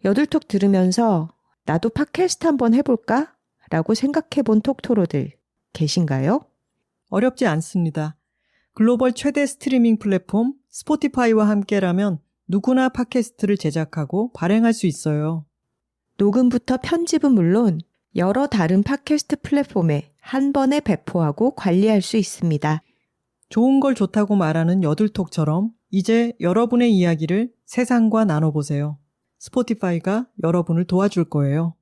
여둘톡 들으면서 나도 팟캐스트 한번 해볼까? 라고 생각해본 톡토로들 계신가요? 어렵지 않습니다. 글로벌 최대 스트리밍 플랫폼 스포티파이와 함께라면 누구나 팟캐스트를 제작하고 발행할 수 있어요. 녹음부터 편집은 물론 여러 다른 팟캐스트 플랫폼에 한 번에 배포하고 관리할 수 있습니다. 좋은 걸 좋다고 말하는 여둘톡처럼 이제 여러분의 이야기를 세상과 나눠보세요. 스포티파이가 여러분을 도와줄 거예요.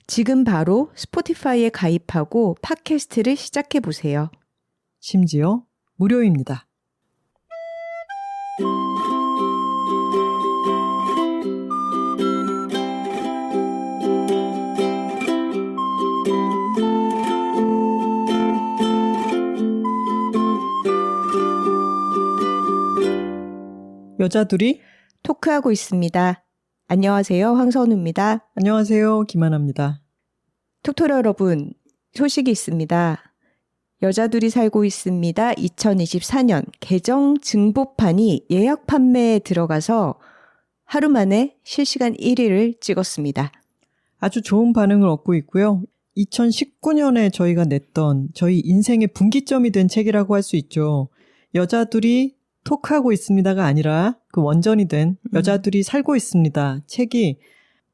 지금 바로 스포티파이에 가입하고 팟캐스트를 시작해보세요. 심지어 무료입니다. 여자둘이 토크하고 있습니다. 안녕하세요. 황선우입니다. 안녕하세요. 김하나입니다. 톡토로 여러분, 소식이 있습니다. 여자둘이 살고 있습니다. 2024년 개정 증보판이 예약 판매에 들어가서 하루 만에 실시간 1위를 찍었습니다. 아주 좋은 반응을 얻고 있고요. 2019년에 저희가 냈던 저희 인생의 분기점이 된 책이라고 할 수 있죠. 여자둘이 톡하고 있습니다가 아니라 그 원전이 된 여자둘이 살고 있습니다. 책이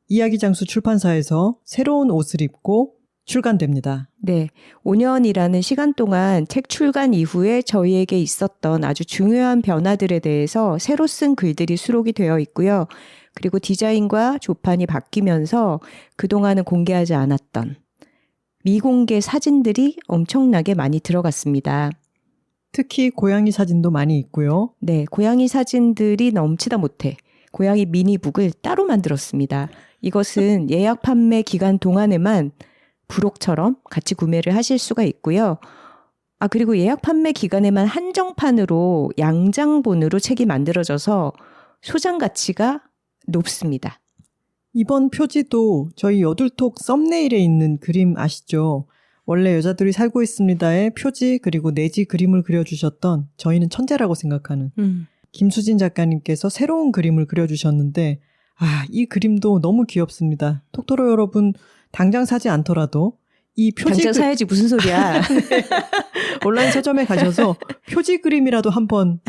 이야기장수 출판사에서 새로운 옷을 입고 출간됩니다. 네, 5년이라는 시간 동안 책 출간 이후에 저희에게 있었던 아주 중요한 변화들에 대해서 새로 쓴 글들이 수록이 되어 있고요. 그리고 디자인과 조판이 바뀌면서 그동안은 공개하지 않았던 미공개 사진들이 엄청나게 많이 들어갔습니다. 특히 고양이 사진도 많이 있고요. 네, 고양이 사진들이 넘치다 못해 고양이 미니북을 따로 만들었습니다. 이것은 예약 판매 기간 동안에만 부록처럼 같이 구매를 하실 수가 있고요. 그리고 예약 판매 기간에만 한정판으로 양장본으로 책이 만들어져서 소장 가치가 높습니다. 이번 표지도 저희 여둘톡 썸네일에 있는 그림 아시죠? 원래 여자들이 살고 있습니다의 표지 그리고 내지 그림을 그려주셨던 저희는 천재라고 생각하는 김수진 작가님께서 새로운 그림을 그려주셨는데 이 그림도 너무 귀엽습니다. 톡토로 여러분 당장 사지 않더라도 이 표지 당장 사야지 무슨 소리야. 네. 온라인 서점에 가셔서 표지 그림이라도 한번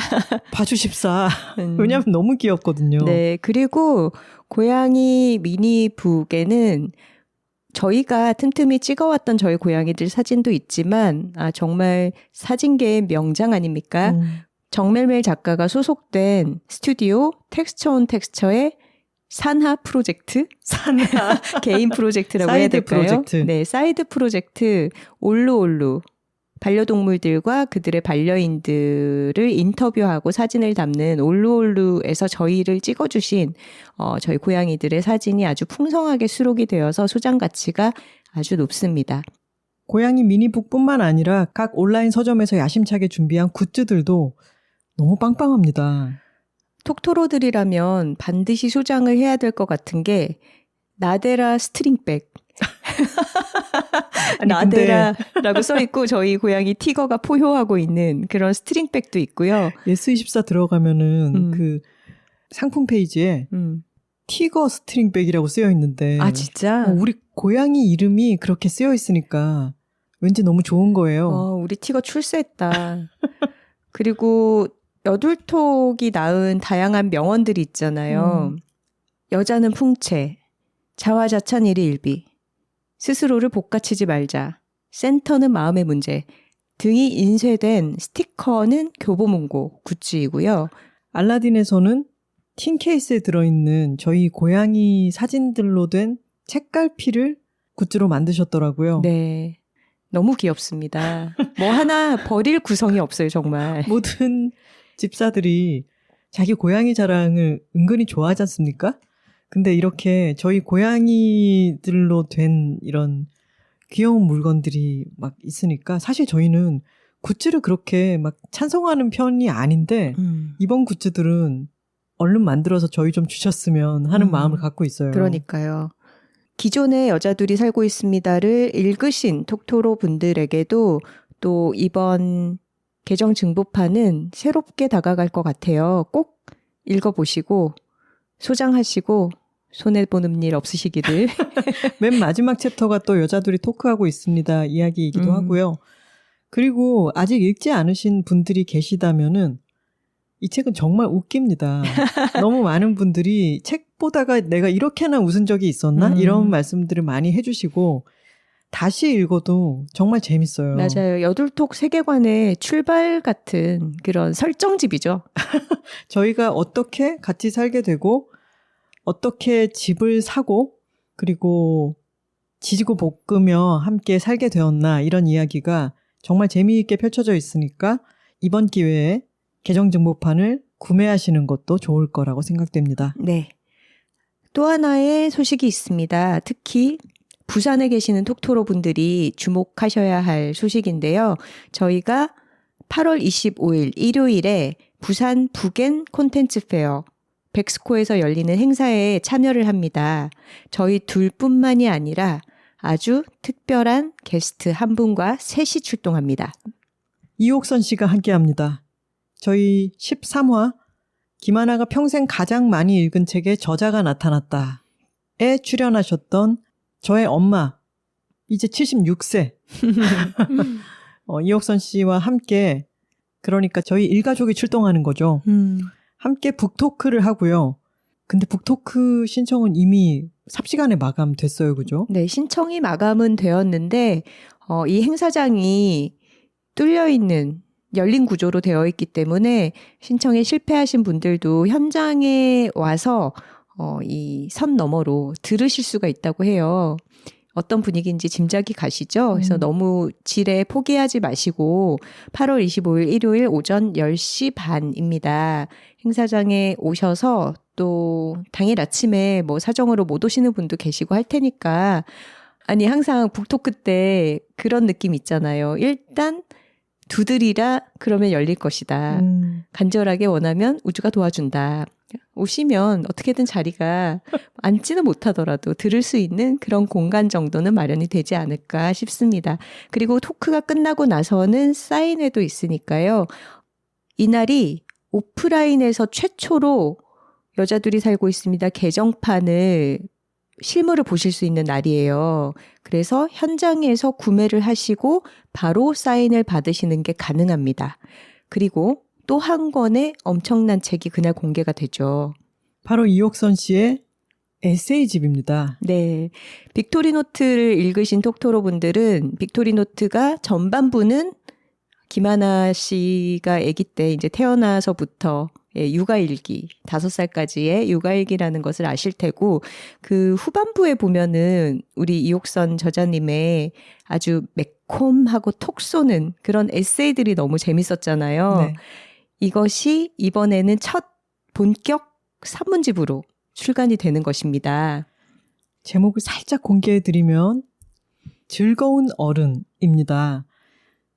봐주십사. 왜냐하면 너무 귀엽거든요. 네, 그리고 고양이 미니북에는 저희가 틈틈이 찍어왔던 저희 고양이들 사진도 있지만 정말 사진계의 명장 아닙니까? 정멜멜 작가가 소속된 스튜디오 텍스처 온 텍스처의 산하 프로젝트? 산하 개인 프로젝트라고 해야 될까요? 프로젝트. 네, 사이드 프로젝트 올루올루 반려동물들과 그들의 반려인들을 인터뷰하고 사진을 담는 올루올루에서 저희를 찍어주신 저희 고양이들의 사진이 아주 풍성하게 수록이 되어서 소장 가치가 아주 높습니다. 고양이 미니북뿐만 아니라 각 온라인 서점에서 야심차게 준비한 굿즈들도 너무 빵빵합니다. 톡토로들이라면 반드시 소장을 해야 될 것 같은 게 나데라 스트링백. 나데라라고 써있고 저희 고양이 티거가 포효하고 있는 그런 스트링백도 있고요. 예스24 들어가면은 그 상품 페이지에 티거 스트링백이라고 쓰여 있는데 진짜? 우리 고양이 이름이 그렇게 쓰여 있으니까 왠지 너무 좋은 거예요. 우리 티거 출세했다. 그리고 여둘톡이 낳은 다양한 명언들이 있잖아요. 여자는 풍채, 자화자찬 일희일비, 스스로를 볶아치지 말자, 센터는 마음의 문제 등이 인쇄된 스티커는 교보문고 굿즈이고요. 알라딘에서는 틴 케이스에 들어있는 저희 고양이 사진들로 된 책갈피를 굿즈로 만드셨더라고요. 네, 너무 귀엽습니다. 뭐 하나 버릴 구성이 없어요, 정말. 모든 집사들이 자기 고양이 자랑을 은근히 좋아하지 않습니까? 근데 이렇게 저희 고양이들로 된 이런 귀여운 물건들이 막 있으니까 사실 저희는 굿즈를 그렇게 막 찬성하는 편이 아닌데 이번 굿즈들은 얼른 만들어서 저희 좀 주셨으면 하는 마음을 갖고 있어요. 그러니까요. 기존의 여자들이 살고 있습니다를 읽으신 톡토로 분들에게도 또 이번 개정 증보판은 새롭게 다가갈 것 같아요. 꼭 읽어보시고 소장하시고 손해보는 일 없으시기를. 맨 마지막 챕터가 또 여자들이 토크하고 있습니다. 이야기이기도 하고요. 그리고 아직 읽지 않으신 분들이 계시다면은 이 책은 정말 웃깁니다. 너무 많은 분들이 책 보다가 내가 이렇게나 웃은 적이 있었나? 이런 말씀들을 많이 해주시고 다시 읽어도 정말 재밌어요. 맞아요. 여둘톡 세계관의 출발 같은 그런 설정집이죠. 저희가 어떻게 같이 살게 되고 어떻게 집을 사고 그리고 지지고 볶으며 함께 살게 되었나 이런 이야기가 정말 재미있게 펼쳐져 있으니까 이번 기회에 개정정보판을 구매하시는 것도 좋을 거라고 생각됩니다. 네. 또 하나의 소식이 있습니다. 특히 부산에 계시는 톡토로 분들이 주목하셔야 할 소식인데요. 저희가 8월 25일 일요일에 부산 북엔 콘텐츠 페어 백스코에서 열리는 행사에 참여를 합니다. 저희 둘뿐만이 아니라 아주 특별한 게스트 한 분과 셋이 출동합니다. 이옥선 씨가 함께합니다. 저희 13화 김하나가 평생 가장 많이 읽은 책의 저자가 나타났다에 출연하셨던 저의 엄마, 이제 76세 이옥선 씨와 함께 그러니까 저희 일가족이 출동하는 거죠. 함께 북토크를 하고요. 근데 북토크 신청은 이미 삽시간에 마감됐어요. 그죠? 네, 신청이 마감은 되었는데 이 행사장이 뚫려있는 열린 구조로 되어 있기 때문에 신청에 실패하신 분들도 현장에 와서 이 선 너머로 들으실 수가 있다고 해요. 어떤 분위기인지 짐작이 가시죠? 그래서 너무 지레 포기하지 마시고 8월 25일 일요일 오전 10시 반입니다. 행사장에 오셔서 또 당일 아침에 뭐 사정으로 못 오시는 분도 계시고 할 테니까 아니 항상 북토크 때 그런 느낌 있잖아요. 일단 두드리라 그러면 열릴 것이다. 간절하게 원하면 우주가 도와준다. 오시면 어떻게든 자리가 앉지는 못하더라도 들을 수 있는 그런 공간 정도는 마련이 되지 않을까 싶습니다. 그리고 토크가 끝나고 나서는 사인회도 있으니까요. 이날이 오프라인에서 최초로 여자들이 살고 있습니다. 개정판을 실물을 보실 수 있는 날이에요. 그래서 현장에서 구매를 하시고 바로 사인을 받으시는 게 가능합니다. 그리고 또 한 권의 엄청난 책이 그날 공개가 되죠. 바로 이옥선 씨의 에세이집입니다. 네. 빅토리노트를 읽으신 톡토로 분들은 빅토리노트가 전반부는 김하나 씨가 아기 때 이제 태어나서부터 육아일기, 5살까지의 육아일기라는 것을 아실 테고 그 후반부에 보면은 우리 이옥선 저자님의 아주 매콤하고 톡 쏘는 그런 에세이들이 너무 재밌었잖아요. 네. 이것이 이번에는 첫 본격 산문집으로 출간이 되는 것입니다. 제목을 살짝 공개해드리면 즐거운 어른입니다.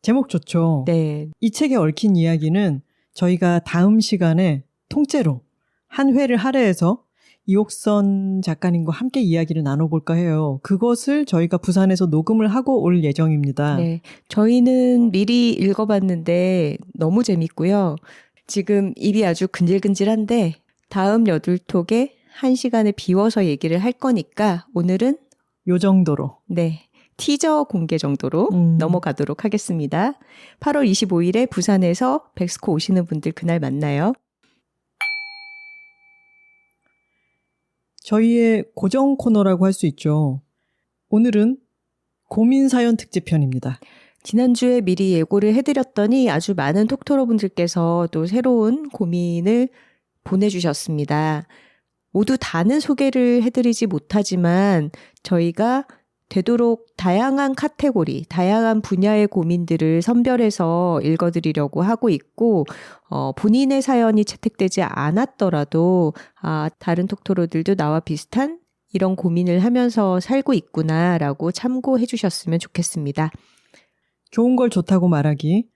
제목 좋죠? 네. 이 책에 얽힌 이야기는 저희가 다음 시간에 통째로 한 회를 할애해서 이옥선 작가님과 함께 이야기를 나눠볼까 해요. 그것을 저희가 부산에서 녹음을 하고 올 예정입니다. 네. 저희는 미리 읽어봤는데 너무 재밌고요. 지금 입이 아주 근질근질한데 다음 여둘톡에 1시간을 비워서 얘기를 할 거니까 오늘은 요 정도로. 네. 티저 공개 정도로 넘어가도록 하겠습니다. 8월 25일에 부산에서 백스코 오시는 분들 그날 만나요. 저희의 고정 코너라고 할 수 있죠. 오늘은 고민사연 특집편입니다. 지난주에 미리 예고를 해드렸더니 아주 많은 톡토로 분들께서 또 새로운 고민을 보내주셨습니다. 모두 다는 소개를 해드리지 못하지만 저희가 되도록 다양한 카테고리, 다양한 분야의 고민들을 선별해서 읽어드리려고 하고 있고 본인의 사연이 채택되지 않았더라도 다른 톡토로들도 나와 비슷한 이런 고민을 하면서 살고 있구나라고 참고해 주셨으면 좋겠습니다. 좋은 걸 좋다고 말하기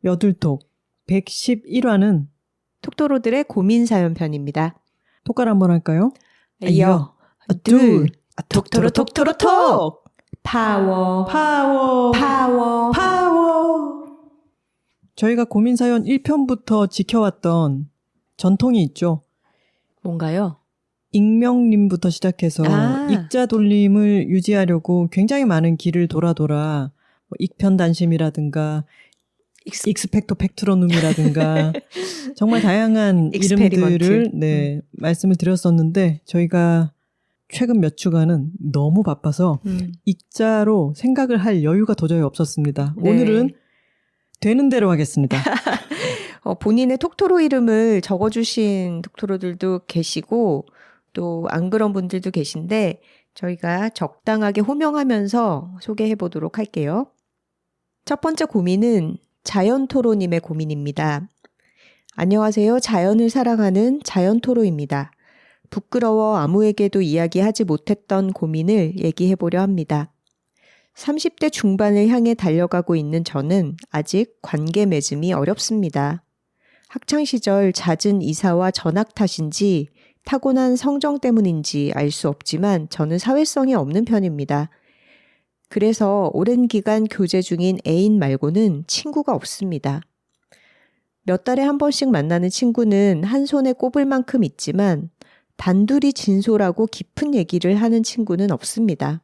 여둘톡 111화는 톡토로들의 고민 사연 편입니다. 톡깔 한번 할까요? 이어 둘 톡토로 톡토로 톡 파워 파워 파워 파워. 저희가 고민사연 1편부터 지켜왔던 전통이 있죠. 뭔가요? 익명님부터 시작해서 익자 돌림을 유지하려고 굉장히 많은 길을 돌아 뭐 익편단심이라든가 익스펙토 팩트로눔이라든가 정말 다양한 이름들을 말씀을 드렸었는데 저희가 최근 몇 주간은 너무 바빠서 익자로 생각을 할 여유가 도저히 없었습니다. 네. 오늘은 되는 대로 하겠습니다. 본인의 톡토로 이름을 적어주신 톡토로들도 계시고 또 안 그런 분들도 계신데 저희가 적당하게 호명하면서 소개해 보도록 할게요. 첫 번째 고민은 자연토로님의 고민입니다. 안녕하세요. 자연을 사랑하는 자연토로입니다. 부끄러워 아무에게도 이야기하지 못했던 고민을 얘기해 보려 합니다. 30대 중반을 향해 달려가고 있는 저는 아직 관계 맺음이 어렵습니다. 학창시절 잦은 이사와 전학 탓인지 타고난 성정 때문인지 알 수 없지만 저는 사회성이 없는 편입니다. 그래서 오랜 기간 교제 중인 애인 말고는 친구가 없습니다. 몇 달에 한 번씩 만나는 친구는 한 손에 꼽을 만큼 있지만 단둘이 진솔하고 깊은 얘기를 하는 친구는 없습니다.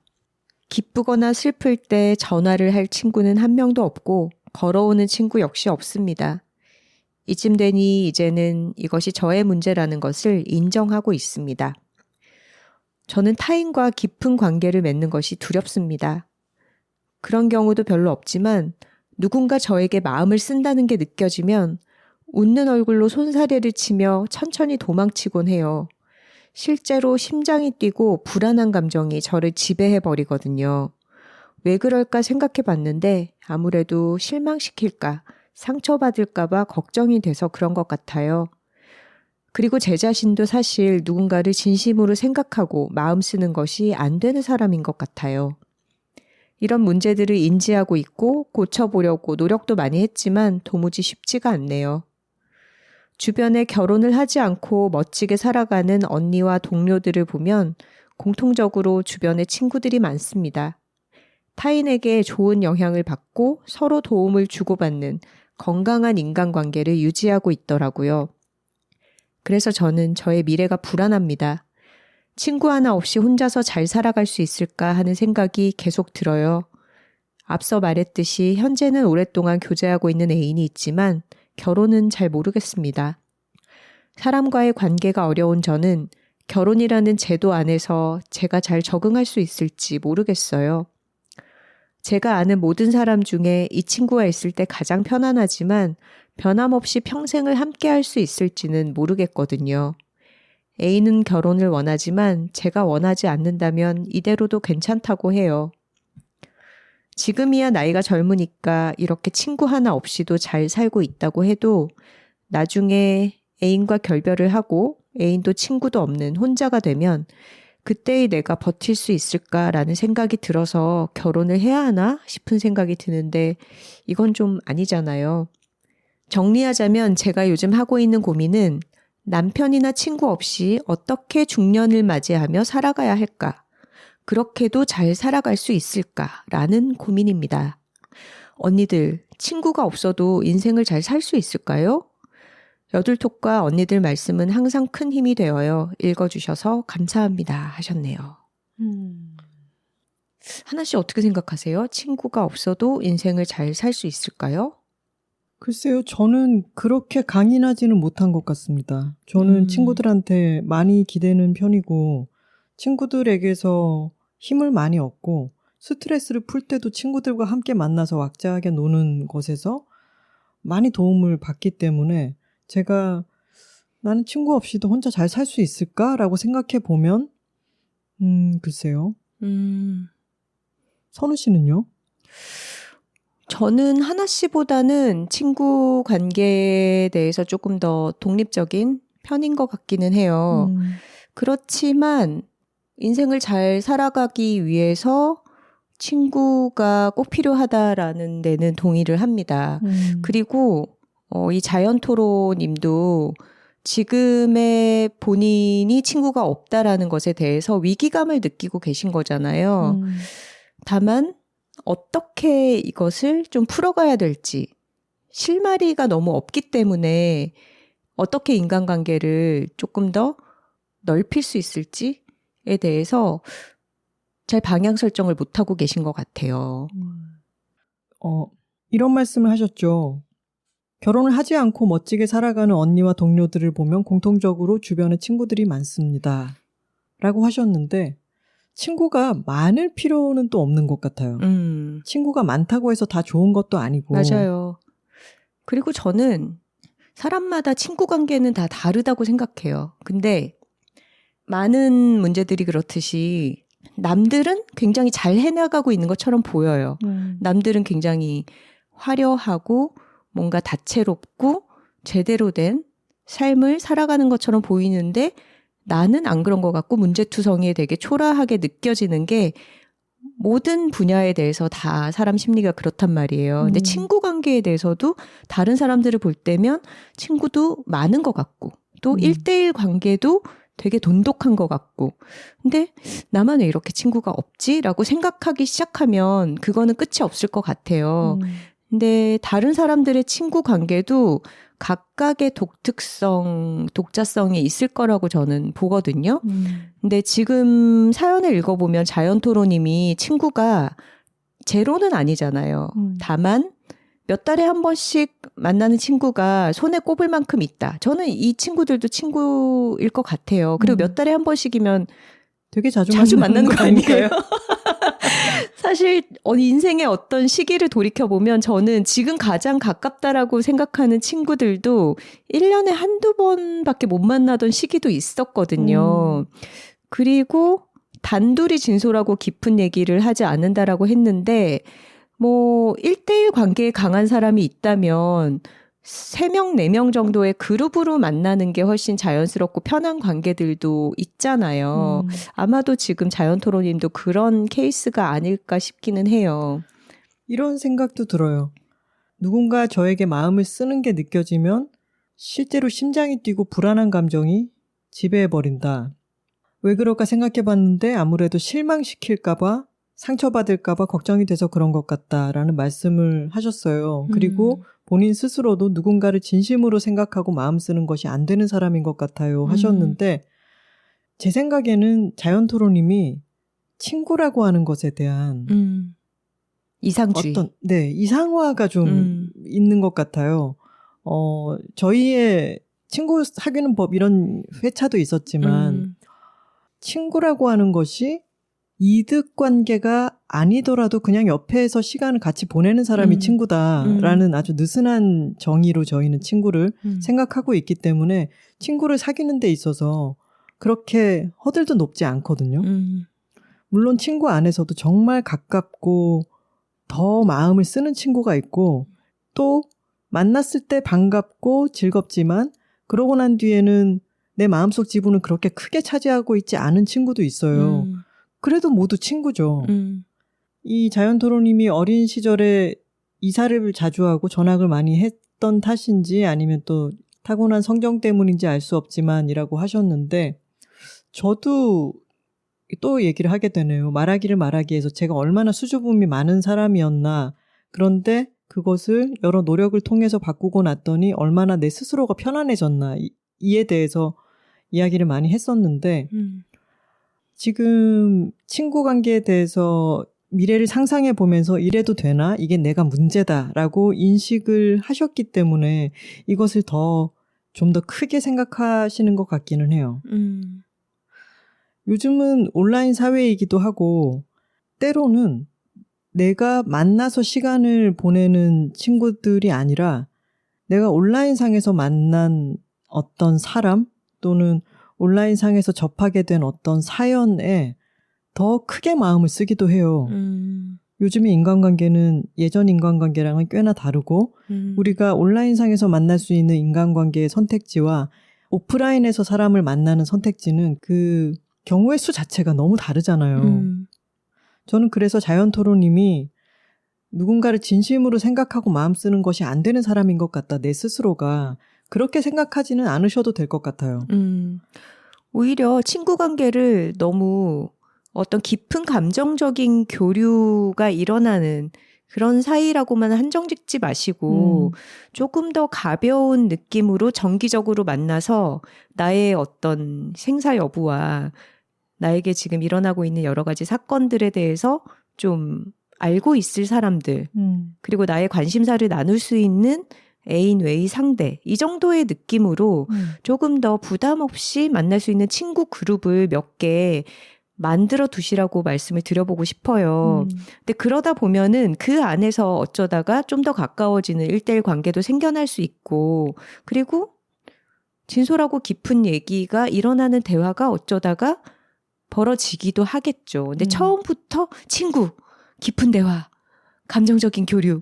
기쁘거나 슬플 때 전화를 할 친구는 한 명도 없고 걸어오는 친구 역시 없습니다. 이쯤 되니 이제는 이것이 저의 문제라는 것을 인정하고 있습니다. 저는 타인과 깊은 관계를 맺는 것이 두렵습니다. 그런 경우도 별로 없지만 누군가 저에게 마음을 쓴다는 게 느껴지면 웃는 얼굴로 손사래를 치며 천천히 도망치곤 해요. 실제로 심장이 뛰고 불안한 감정이 저를 지배해버리거든요. 왜 그럴까 생각해 봤는데 아무래도 실망시킬까, 상처받을까봐 걱정이 돼서 그런 것 같아요. 그리고 제 자신도 사실 누군가를 진심으로 생각하고 마음 쓰는 것이 안 되는 사람인 것 같아요. 이런 문제들을 인지하고 있고 고쳐보려고 노력도 많이 했지만 도무지 쉽지가 않네요. 주변에 결혼을 하지 않고 멋지게 살아가는 언니와 동료들을 보면 공통적으로 주변에 친구들이 많습니다. 타인에게 좋은 영향을 받고 서로 도움을 주고받는 건강한 인간관계를 유지하고 있더라고요. 그래서 저는 저의 미래가 불안합니다. 친구 하나 없이 혼자서 잘 살아갈 수 있을까 하는 생각이 계속 들어요. 앞서 말했듯이 현재는 오랫동안 교제하고 있는 애인이 있지만 결혼은 잘 모르겠습니다. 사람과의 관계가 어려운 저는 결혼이라는 제도 안에서 제가 잘 적응할 수 있을지 모르겠어요. 제가 아는 모든 사람 중에 이 친구가 있을 때 가장 편안하지만 변함없이 평생을 함께 할 수 있을지는 모르겠거든요. 애인은 결혼을 원하지만 제가 원하지 않는다면 이대로도 괜찮다고 해요. 지금이야 나이가 젊으니까 이렇게 친구 하나 없이도 잘 살고 있다고 해도 나중에 애인과 결별을 하고 애인도 친구도 없는 혼자가 되면 그때의 내가 버틸 수 있을까라는 생각이 들어서 결혼을 해야 하나 싶은 생각이 드는데 이건 좀 아니잖아요. 정리하자면 제가 요즘 하고 있는 고민은 남편이나 친구 없이 어떻게 중년을 맞이하며 살아가야 할까? 그렇게도 잘 살아갈 수 있을까라는 고민입니다. 언니들, 친구가 없어도 인생을 잘 살 수 있을까요? 여둘톡과 언니들 말씀은 항상 큰 힘이 되어요. 읽어주셔서 감사합니다 하셨네요. 하나 씨 어떻게 생각하세요? 친구가 없어도 인생을 잘 살 수 있을까요? 글쎄요. 저는 그렇게 강인하지는 못한 것 같습니다. 저는 친구들한테 많이 기대는 편이고 친구들에게서 힘을 많이 얻고 스트레스를 풀 때도 친구들과 함께 만나서 왁자하게 노는 것에서 많이 도움을 받기 때문에 제가 나는 친구 없이도 혼자 잘 살 수 있을까라고 생각해 보면 글쎄요. 선우 씨는요? 저는 하나 씨보다는 친구 관계에 대해서 조금 더 독립적인 편인 것 같기는 해요. 그렇지만 인생을 잘 살아가기 위해서 친구가 꼭 필요하다라는 데는 동의를 합니다. 그리고 이 자연토로님도 지금의 본인이 친구가 없다라는 것에 대해서 위기감을 느끼고 계신 거잖아요. 다만 어떻게 이것을 좀 풀어가야 될지 실마리가 너무 없기 때문에 어떻게 인간관계를 조금 더 넓힐 수 있을지에 대해서 잘 방향 설정을 못하고 계신 것 같아요. 이런 말씀을 하셨죠. 결혼을 하지 않고 멋지게 살아가는 언니와 동료들을 보면 공통적으로 주변에 친구들이 많습니다. 라고 하셨는데 친구가 많을 필요는 또 없는 것 같아요. 친구가 많다고 해서 다 좋은 것도 아니고. 맞아요. 그리고 저는 사람마다 친구 관계는 다 다르다고 생각해요. 근데 많은 문제들이 그렇듯이 남들은 굉장히 잘 해나가고 있는 것처럼 보여요. 남들은 굉장히 화려하고 뭔가 다채롭고 제대로 된 삶을 살아가는 것처럼 보이는데 나는 안 그런 것 같고 문제투성이에 되게 초라하게 느껴지는 게 모든 분야에 대해서 다 사람 심리가 그렇단 말이에요. 근데 친구 관계에 대해서도 다른 사람들을 볼 때면 친구도 많은 것 같고 또 1대1 관계도 되게 돈독한 것 같고 근데 나만 왜 이렇게 친구가 없지? 라고 생각하기 시작하면 그거는 끝이 없을 것 같아요. 근데 다른 사람들의 친구 관계도 각각의 독자성이 있을 거라고 저는 보거든요. 근데 지금 사연을 읽어보면 자연토로님이 친구가 제로는 아니잖아요. 다만 몇 달에 한 번씩 만나는 친구가 손에 꼽을 만큼 있다. 저는 이 친구들도 친구일 것 같아요. 그리고 몇 달에 한 번씩이면 되게 자주 만나는 거 아니에요? 사실 인생의 어떤 시기를 돌이켜보면 저는 지금 가장 가깝다라고 생각하는 친구들도 1년에 한두 번밖에 못 만나던 시기도 있었거든요. 그리고 단둘이 진솔하고 깊은 얘기를 하지 않는다라고 했는데 1대1 관계에 강한 사람이 있다면 3명, 4명 정도의 그룹으로 만나는 게 훨씬 자연스럽고 편한 관계들도 있잖아요. 아마도 지금 자연토로님도 그런 케이스가 아닐까 싶기는 해요. 이런 생각도 들어요. 누군가 저에게 마음을 쓰는 게 느껴지면 실제로 심장이 뛰고 불안한 감정이 지배해버린다. 왜 그럴까 생각해봤는데 아무래도 실망시킬까봐 상처받을까봐 걱정이 돼서 그런 것 같다라는 말씀을 하셨어요. 그리고 본인 스스로도 누군가를 진심으로 생각하고 마음 쓰는 것이 안 되는 사람인 것 같아요 하셨는데 제 생각에는 자연토로님이 친구라고 하는 것에 대한 이상주의. 이상화가 좀 있는 것 같아요. 저희의 친구 사귀는 법 이런 회차도 있었지만 친구라고 하는 것이 이득 관계가 아니더라도 그냥 옆에서 시간을 같이 보내는 사람이 친구다라는 아주 느슨한 정의로 저희는 친구를 생각하고 있기 때문에 친구를 사귀는 데 있어서 그렇게 허들도 높지 않거든요. 물론 친구 안에서도 정말 가깝고 더 마음을 쓰는 친구가 있고 또 만났을 때 반갑고 즐겁지만 그러고 난 뒤에는 내 마음속 지분은 그렇게 크게 차지하고 있지 않은 친구도 있어요. 그래도 모두 친구죠. 이 자연토로님이 어린 시절에 이사를 자주 하고 전학을 많이 했던 탓인지 아니면 또 타고난 성정 때문인지 알 수 없지만이라고 하셨는데 저도 또 얘기를 하게 되네요. 말하기에서 제가 얼마나 수줍음이 많은 사람이었나. 그런데 그것을 여러 노력을 통해서 바꾸고 났더니 얼마나 내 스스로가 편안해졌나. 이에 대해서 이야기를 많이 했었는데 지금 친구 관계에 대해서 미래를 상상해 보면서 이래도 되나? 이게 내가 문제다라고 인식을 하셨기 때문에 이것을 좀 더 크게 생각하시는 것 같기는 해요. 요즘은 온라인 사회이기도 하고 때로는 내가 만나서 시간을 보내는 친구들이 아니라 내가 온라인상에서 만난 어떤 사람 또는 온라인상에서 접하게 된 어떤 사연에 더 크게 마음을 쓰기도 해요. 요즘의 인간관계는 예전 인간관계랑은 꽤나 다르고 우리가 온라인상에서 만날 수 있는 인간관계의 선택지와 오프라인에서 사람을 만나는 선택지는 그 경우의 수 자체가 너무 다르잖아요. 저는 그래서 자연토로님이 누군가를 진심으로 생각하고 마음 쓰는 것이 안 되는 사람인 것 같다. 내 스스로가. 그렇게 생각하지는 않으셔도 될 것 같아요. 오히려 친구 관계를 너무 어떤 깊은 감정적인 교류가 일어나는 그런 사이라고만 한정 짓지 마시고 조금 더 가벼운 느낌으로 정기적으로 만나서 나의 어떤 생사 여부와 나에게 지금 일어나고 있는 여러 가지 사건들에 대해서 좀 알고 있을 사람들, 그리고 나의 관심사를 나눌 수 있는 애인, 외의, 상대, 이 정도의 느낌으로 조금 더 부담 없이 만날 수 있는 친구 그룹을 몇 개 만들어 두시라고 말씀을 드려보고 싶어요. 근데 그러다 보면은 그 안에서 어쩌다가 좀 더 가까워지는 1대1 관계도 생겨날 수 있고, 그리고 진솔하고 깊은 얘기가 일어나는 대화가 어쩌다가 벌어지기도 하겠죠. 근데 처음부터 친구, 깊은 대화, 감정적인 교류.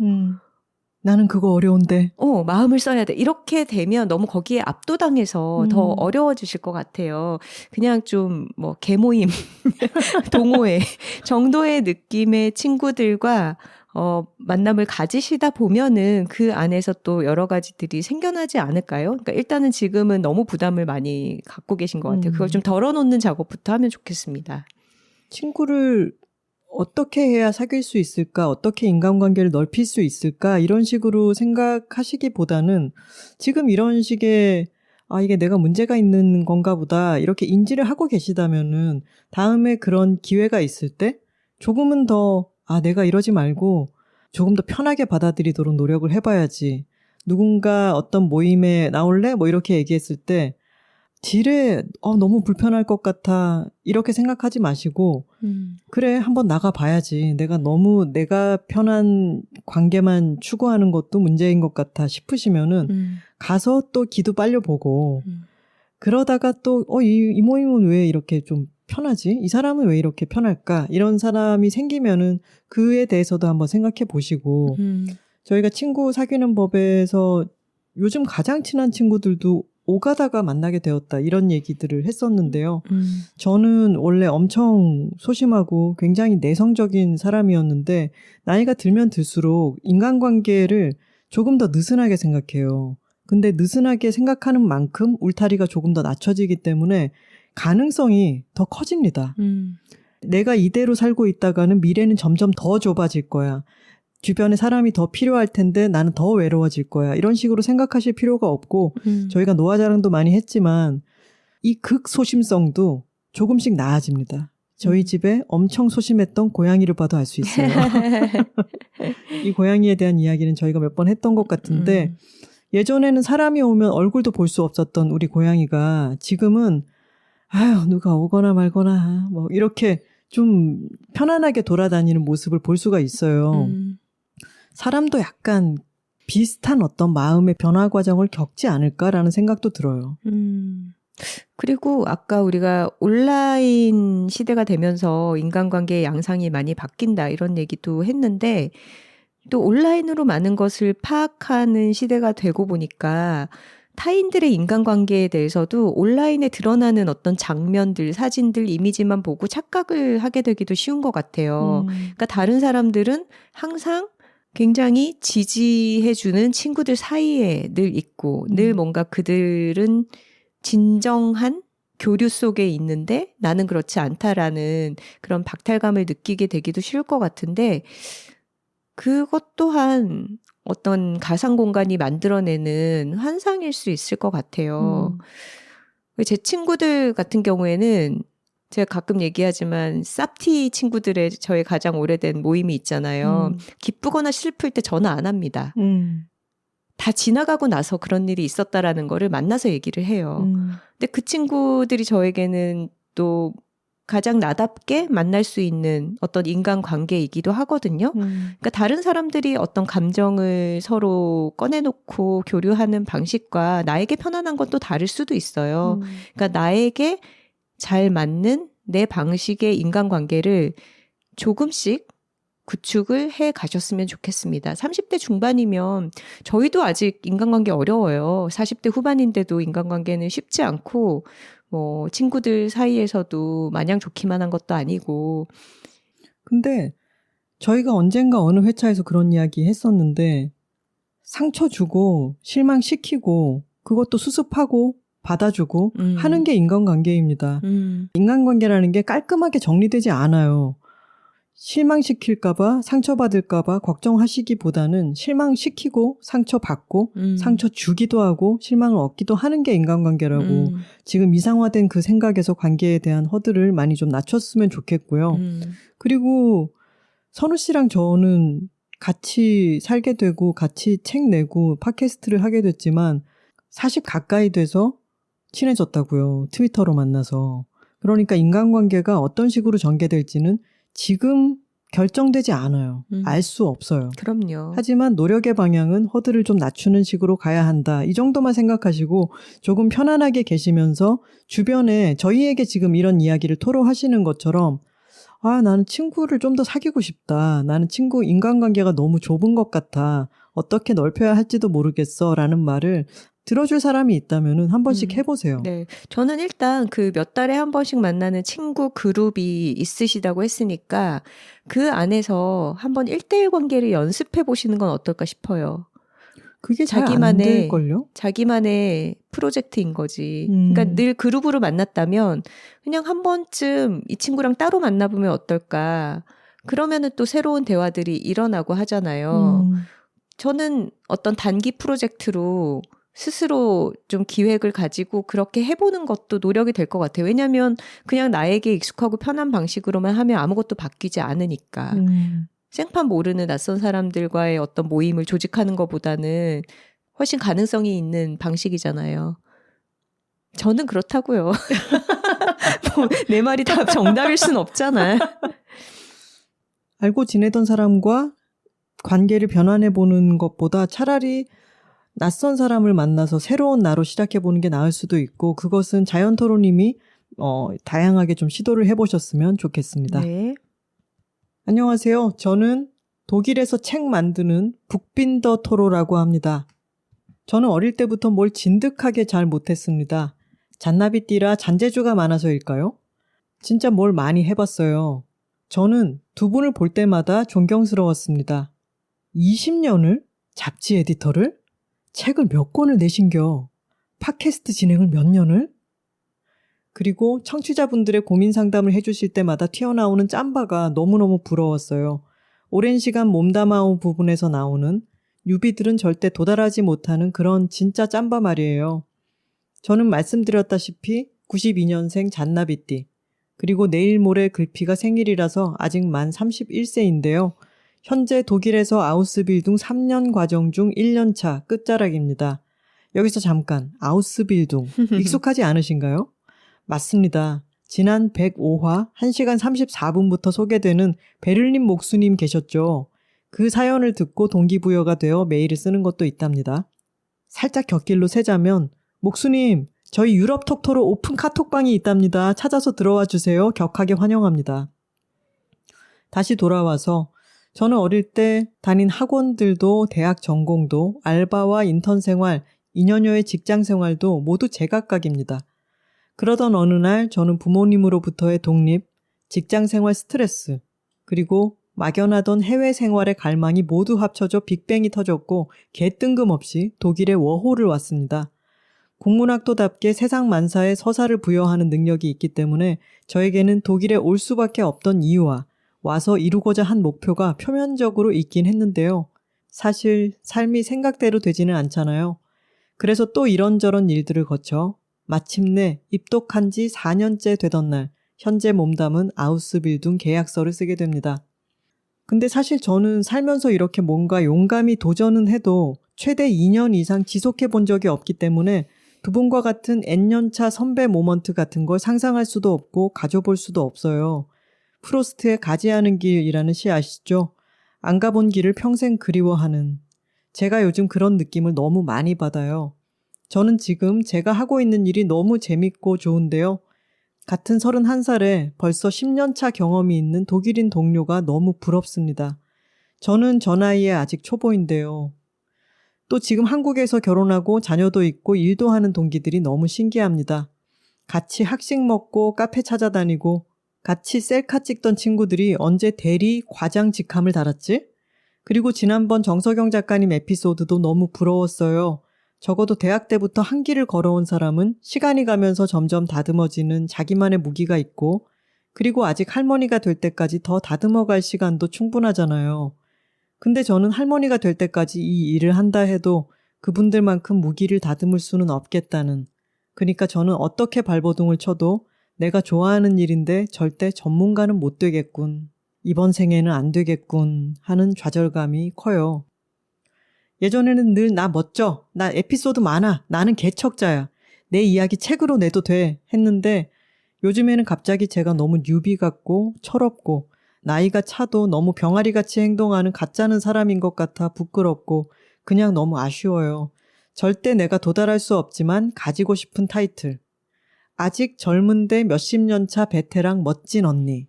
나는 그거 어려운데. 마음을 써야 돼. 이렇게 되면 너무 거기에 압도당해서 더 어려워지실 것 같아요. 그냥 좀 뭐 개모임, 동호회 정도의 느낌의 친구들과 만남을 가지시다 보면은 그 안에서 또 여러 가지들이 생겨나지 않을까요? 그러니까 일단은 지금은 너무 부담을 많이 갖고 계신 것 같아요. 그걸 좀 덜어놓는 작업부터 하면 좋겠습니다. 친구를 어떻게 해야 사귈 수 있을까? 어떻게 인간관계를 넓힐 수 있을까? 이런 식으로 생각하시기보다는 지금 이런 식의 이게 내가 문제가 있는 건가 보다 이렇게 인지를 하고 계시다면은 다음에 그런 기회가 있을 때 조금은 더 내가 이러지 말고 조금 더 편하게 받아들이도록 노력을 해봐야지. 누군가 어떤 모임에 나올래? 뭐 이렇게 얘기했을 때 지레 너무 불편할 것 같아 이렇게 생각하지 마시고 그래 한번 나가봐야지. 내가 편한 관계만 추구하는 것도 문제인 것 같아 싶으시면은 가서 또 기도 빨려보고 그러다가 또 이 모임은 왜 이렇게 좀 편하지? 이 사람은 왜 이렇게 편할까? 이런 사람이 생기면은 그에 대해서도 한번 생각해 보시고 저희가 친구 사귀는 법에서 요즘 가장 친한 친구들도 오가다가 만나게 되었다 이런 얘기들을 했었는데요. 저는 원래 엄청 소심하고 굉장히 내성적인 사람이었는데 나이가 들면 들수록 인간관계를 조금 더 느슨하게 생각해요. 근데 느슨하게 생각하는 만큼 울타리가 조금 더 낮춰지기 때문에 가능성이 더 커집니다. 내가 이대로 살고 있다가는 미래는 점점 더 좁아질 거야. 주변에 사람이 더 필요할 텐데 나는 더 외로워질 거야. 이런 식으로 생각하실 필요가 없고 저희가 노화자랑도 많이 했지만 이 극소심성도 조금씩 나아집니다. 저희 집에 엄청 소심했던 고양이를 봐도 알 수 있어요. 이 고양이에 대한 이야기는 저희가 몇 번 했던 것 같은데 예전에는 사람이 오면 얼굴도 볼 수 없었던 우리 고양이가 지금은 누가 오거나 말거나 뭐 이렇게 좀 편안하게 돌아다니는 모습을 볼 수가 있어요. 사람도 약간 비슷한 어떤 마음의 변화 과정을 겪지 않을까라는 생각도 들어요. 그리고 아까 우리가 온라인 시대가 되면서 인간관계의 양상이 많이 바뀐다 이런 얘기도 했는데 또 온라인으로 많은 것을 파악하는 시대가 되고 보니까 타인들의 인간관계에 대해서도 온라인에 드러나는 어떤 장면들, 사진들, 이미지만 보고 착각을 하게 되기도 쉬운 것 같아요. 그러니까 다른 사람들은 항상 굉장히 지지해주는 친구들 사이에 늘 있고 늘 뭔가 그들은 진정한 교류 속에 있는데 나는 그렇지 않다라는 그런 박탈감을 느끼게 되기도 쉬울 것 같은데 그것 또한 어떤 가상 공간이 만들어내는 환상일 수 있을 것 같아요. 제 친구들 같은 경우에는 제가 가끔 얘기하지만 쌉티 친구들의 저의 가장 오래된 모임이 있잖아요. 기쁘거나 슬플 때 전화 안 합니다. 다 지나가고 나서 그런 일이 있었다라는 거를 만나서 얘기를 해요. 근데 그 친구들이 저에게는 또 가장 나답게 만날 수 있는 어떤 인간관계이기도 하거든요. 그러니까 다른 사람들이 어떤 감정을 서로 꺼내놓고 교류하는 방식과 나에게 편안한 건 또 다를 수도 있어요. 그러니까 나에게 잘 맞는 내 방식의 인간관계를 조금씩 구축을 해 가셨으면 좋겠습니다. 30대 중반이면 저희도 아직 인간관계 어려워요. 40대 후반인데도 인간관계는 쉽지 않고 뭐 친구들 사이에서도 마냥 좋기만 한 것도 아니고. 근데 저희가 언젠가 어느 회차에서 그런 이야기 했었는데 상처 주고 실망시키고 그것도 수습하고 받아주고 하는 게 인간관계입니다. 인간관계라는 게 깔끔하게 정리되지 않아요. 실망시킬까봐 상처받을까봐 걱정하시기보다는 실망시키고 상처받고 상처 주기도 하고 실망을 얻기도 하는 게 인간관계라고 지금 이상화된 그 생각에서 관계에 대한 허들을 많이 좀 낮췄으면 좋겠고요. 그리고 선우 씨랑 저는 같이 살게 되고 같이 책 내고 팟캐스트를 하게 됐지만 40 가까이 돼서 친해졌다고요. 트위터로 만나서. 그러니까 인간관계가 어떤 식으로 전개될지는 지금 결정되지 않아요. 알 수 없어요. 그럼요. 하지만 노력의 방향은 허들을 좀 낮추는 식으로 가야 한다. 이 정도만 생각하시고 조금 편안하게 계시면서 주변에 저희에게 지금 이런 이야기를 토로하시는 것처럼 나는 친구를 좀 더 사귀고 싶다. 나는 친구 인간관계가 너무 좁은 것 같아. 어떻게 넓혀야 할지도 모르겠어. 라는 말을 들어줄 사람이 있다면 한 번씩 해보세요. 네. 저는 일단 그 몇 달에 한 번씩 만나는 친구 그룹이 있으시다고 했으니까 그 안에서 한번 1대1 관계를 연습해 보시는 건 어떨까 싶어요. 그게 잘 안 될걸요? 자기만의 프로젝트인 거지. 그러니까 늘 그룹으로 만났다면 그냥 한 번쯤 이 친구랑 따로 만나보면 어떨까. 그러면은 또 새로운 대화들이 일어나고 하잖아요. 저는 어떤 단기 프로젝트로 스스로 좀 기획을 가지고 그렇게 해보는 것도 노력이 될 것 같아요. 왜냐하면 그냥 나에게 익숙하고 편한 방식으로만 하면 아무것도 바뀌지 않으니까. 생판 모르는 낯선 사람들과의 어떤 모임을 조직하는 것보다는 훨씬 가능성이 있는 방식이잖아요. 저는 그렇다고요. 내 말이 다 정답일 순 없잖아. 알고 지내던 사람과 관계를 변환해보는 것보다 차라리 낯선 사람을 만나서 새로운 나로 시작해보는 게 나을 수도 있고 그것은 자연토로님이 다양하게 좀 시도를 해보셨으면 좋겠습니다. 네. 안녕하세요. 저는 독일에서 책 만드는 북빈더 토로라고 합니다. 저는 어릴 때부터 뭘 진득하게 잘 못했습니다. 잔나비띠라 잔재주가 많아서일까요? 진짜 뭘 많이 해봤어요. 저는 두 분을 볼 때마다 존경스러웠습니다. 20년을? 잡지 에디터를? 책을 몇 권을 내신겨? 팟캐스트 진행을 몇 년을? 그리고 청취자분들의 고민 상담을 해주실 때마다 튀어나오는 짬바가 너무너무 부러웠어요. 오랜 시간 몸담아온 부분에서 나오는 유비들은 절대 도달하지 못하는 그런 진짜 짬바 말이에요. 저는 말씀드렸다시피 92년생 잔나비띠, 그리고 내일 모레 글피가 생일이라서 아직 만 31세인데요. 현재 독일에서 아우스빌둥 3년 과정 중 1년차 끝자락입니다. 여기서 잠깐 아우스빌둥 익숙하지 않으신가요? 맞습니다. 지난 105화 1시간 34분부터 소개되는 베를린 목수님 계셨죠? 그 사연을 듣고 동기부여가 되어 메일을 쓰는 것도 있답니다. 살짝 곁길로 새자면 목수님 저희 유럽 톡토로 오픈 카톡방이 있답니다. 찾아서 들어와 주세요. 격하게 환영합니다. 다시 돌아와서 저는 어릴 때 다닌 학원들도 대학 전공도 알바와 인턴 생활, 2년여의 직장 생활도 모두 제각각입니다. 그러던 어느 날 저는 부모님으로부터의 독립, 직장 생활 스트레스, 그리고 막연하던 해외 생활의 갈망이 모두 합쳐져 빅뱅이 터졌고 개 뜬금없이 독일의 워홀을 왔습니다. 국문학도답게 세상 만사에 서사를 부여하는 능력이 있기 때문에 저에게는 독일에 올 수밖에 없던 이유와 와서 이루고자 한 목표가 표면적으로 있긴 했는데요. 사실 삶이 생각대로 되지는 않잖아요. 그래서 또 이런저런 일들을 거쳐 마침내 입독한 지 4년째 되던 날 현재 몸담은 아우스빌둥 계약서를 쓰게 됩니다. 근데 사실 저는 살면서 이렇게 뭔가 용감히 도전은 해도 최대 2년 이상 지속해 본 적이 없기 때문에 두 분과 같은 N년차 선배 모먼트 같은 걸 상상할 수도 없고 가져볼 수도 없어요. 프로스트의 가지 않은 길이라는 시 아시죠? 안 가본 길을 평생 그리워하는. 제가 요즘 그런 느낌을 너무 많이 받아요. 저는 지금 제가 하고 있는 일이 너무 재밌고 좋은데요. 같은 31살에 벌써 10년차 경험이 있는 독일인 동료가 너무 부럽습니다. 저는 저 나이에 아직 초보인데요. 또 지금 한국에서 결혼하고 자녀도 있고 일도 하는 동기들이 너무 신기합니다. 같이 학식 먹고 카페 찾아다니고 같이 셀카 찍던 친구들이 언제 대리 과장 직함을 달았지? 그리고 지난번 정석영 작가님 에피소드도 너무 부러웠어요. 적어도 대학 때부터 한 길을 걸어온 사람은 시간이 가면서 점점 다듬어지는 자기만의 무기가 있고 그리고 아직 할머니가 될 때까지 더 다듬어 갈 시간도 충분하잖아요. 근데 저는 할머니가 될 때까지 이 일을 한다 해도 그분들만큼 무기를 다듬을 수는 없겠다는, 그러니까 저는 어떻게 발버둥을 쳐도 내가 좋아하는 일인데 절대 전문가는 못 되겠군, 이번 생에는 안 되겠군 하는 좌절감이 커요. 예전에는 늘 나 멋져, 나 에피소드 많아, 나는 개척자야, 내 이야기 책으로 내도 돼 했는데 요즘에는 갑자기 제가 너무 뉴비 같고 철없고 나이가 차도 너무 병아리같이 행동하는 가짜는 사람인 것 같아 부끄럽고 그냥 너무 아쉬워요. 절대 내가 도달할 수 없지만 가지고 싶은 타이틀. 아직 젊은데 몇십 년 차 베테랑 멋진 언니.